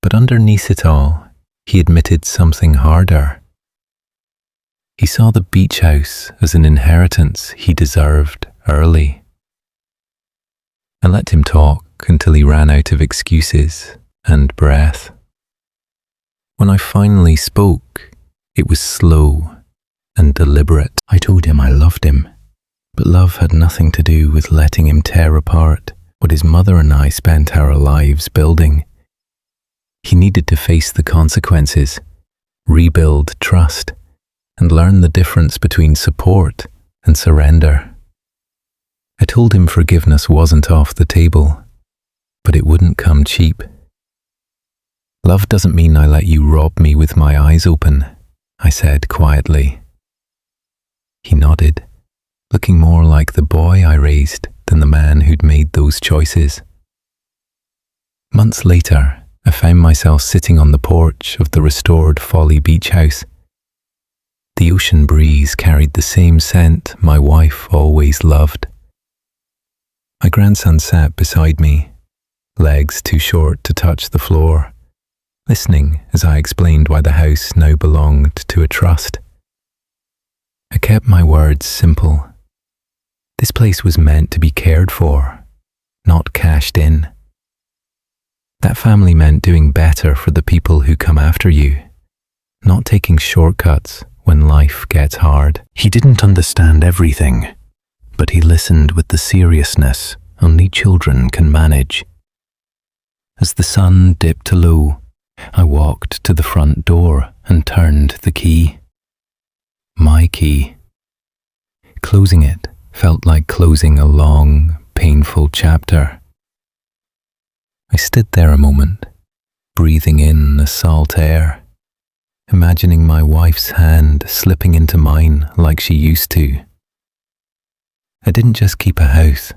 but underneath it all, he admitted something harder. He saw the beach house as an inheritance he deserved early. I let him talk until he ran out of excuses and breath. When I finally spoke, it was slow and deliberate. I told him I loved him, but love had nothing to do with letting him tear apart what his mother and I spent our lives building. He needed to face the consequences, rebuild trust, and learn the difference between support and surrender. I told him forgiveness wasn't off the table, but it wouldn't come cheap. Love doesn't mean I let you rob me with my eyes open, I said quietly. He nodded, looking more like the boy I raised than the man who'd made those choices. Months later, I found myself sitting on the porch of the restored Folly Beach house. The ocean breeze carried the same scent my wife always loved. My grandson sat beside me, legs too short to touch the floor, listening as I explained why the house now belonged to a trust. I kept my words simple. This place was meant to be cared for, not cashed in. That family meant doing better for the people who come after you, not taking shortcuts when life gets hard. He didn't understand everything, but he listened with the seriousness only children can manage. As the sun dipped low, I walked to the front door and turned the key. My key. Closing it felt like closing a long, painful chapter. I stood there a moment, breathing in the salt air, imagining my wife's hand slipping into mine like she used to. I didn't just keep a house,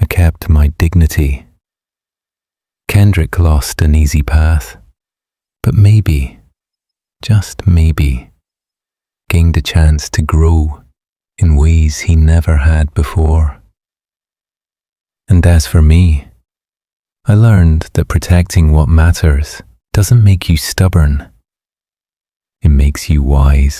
I kept my dignity. Kendrick lost an easy path, but maybe, just maybe, gained a chance to grow in ways he never had before. And as for me, I learned that protecting what matters doesn't make you stubborn. It makes you wise.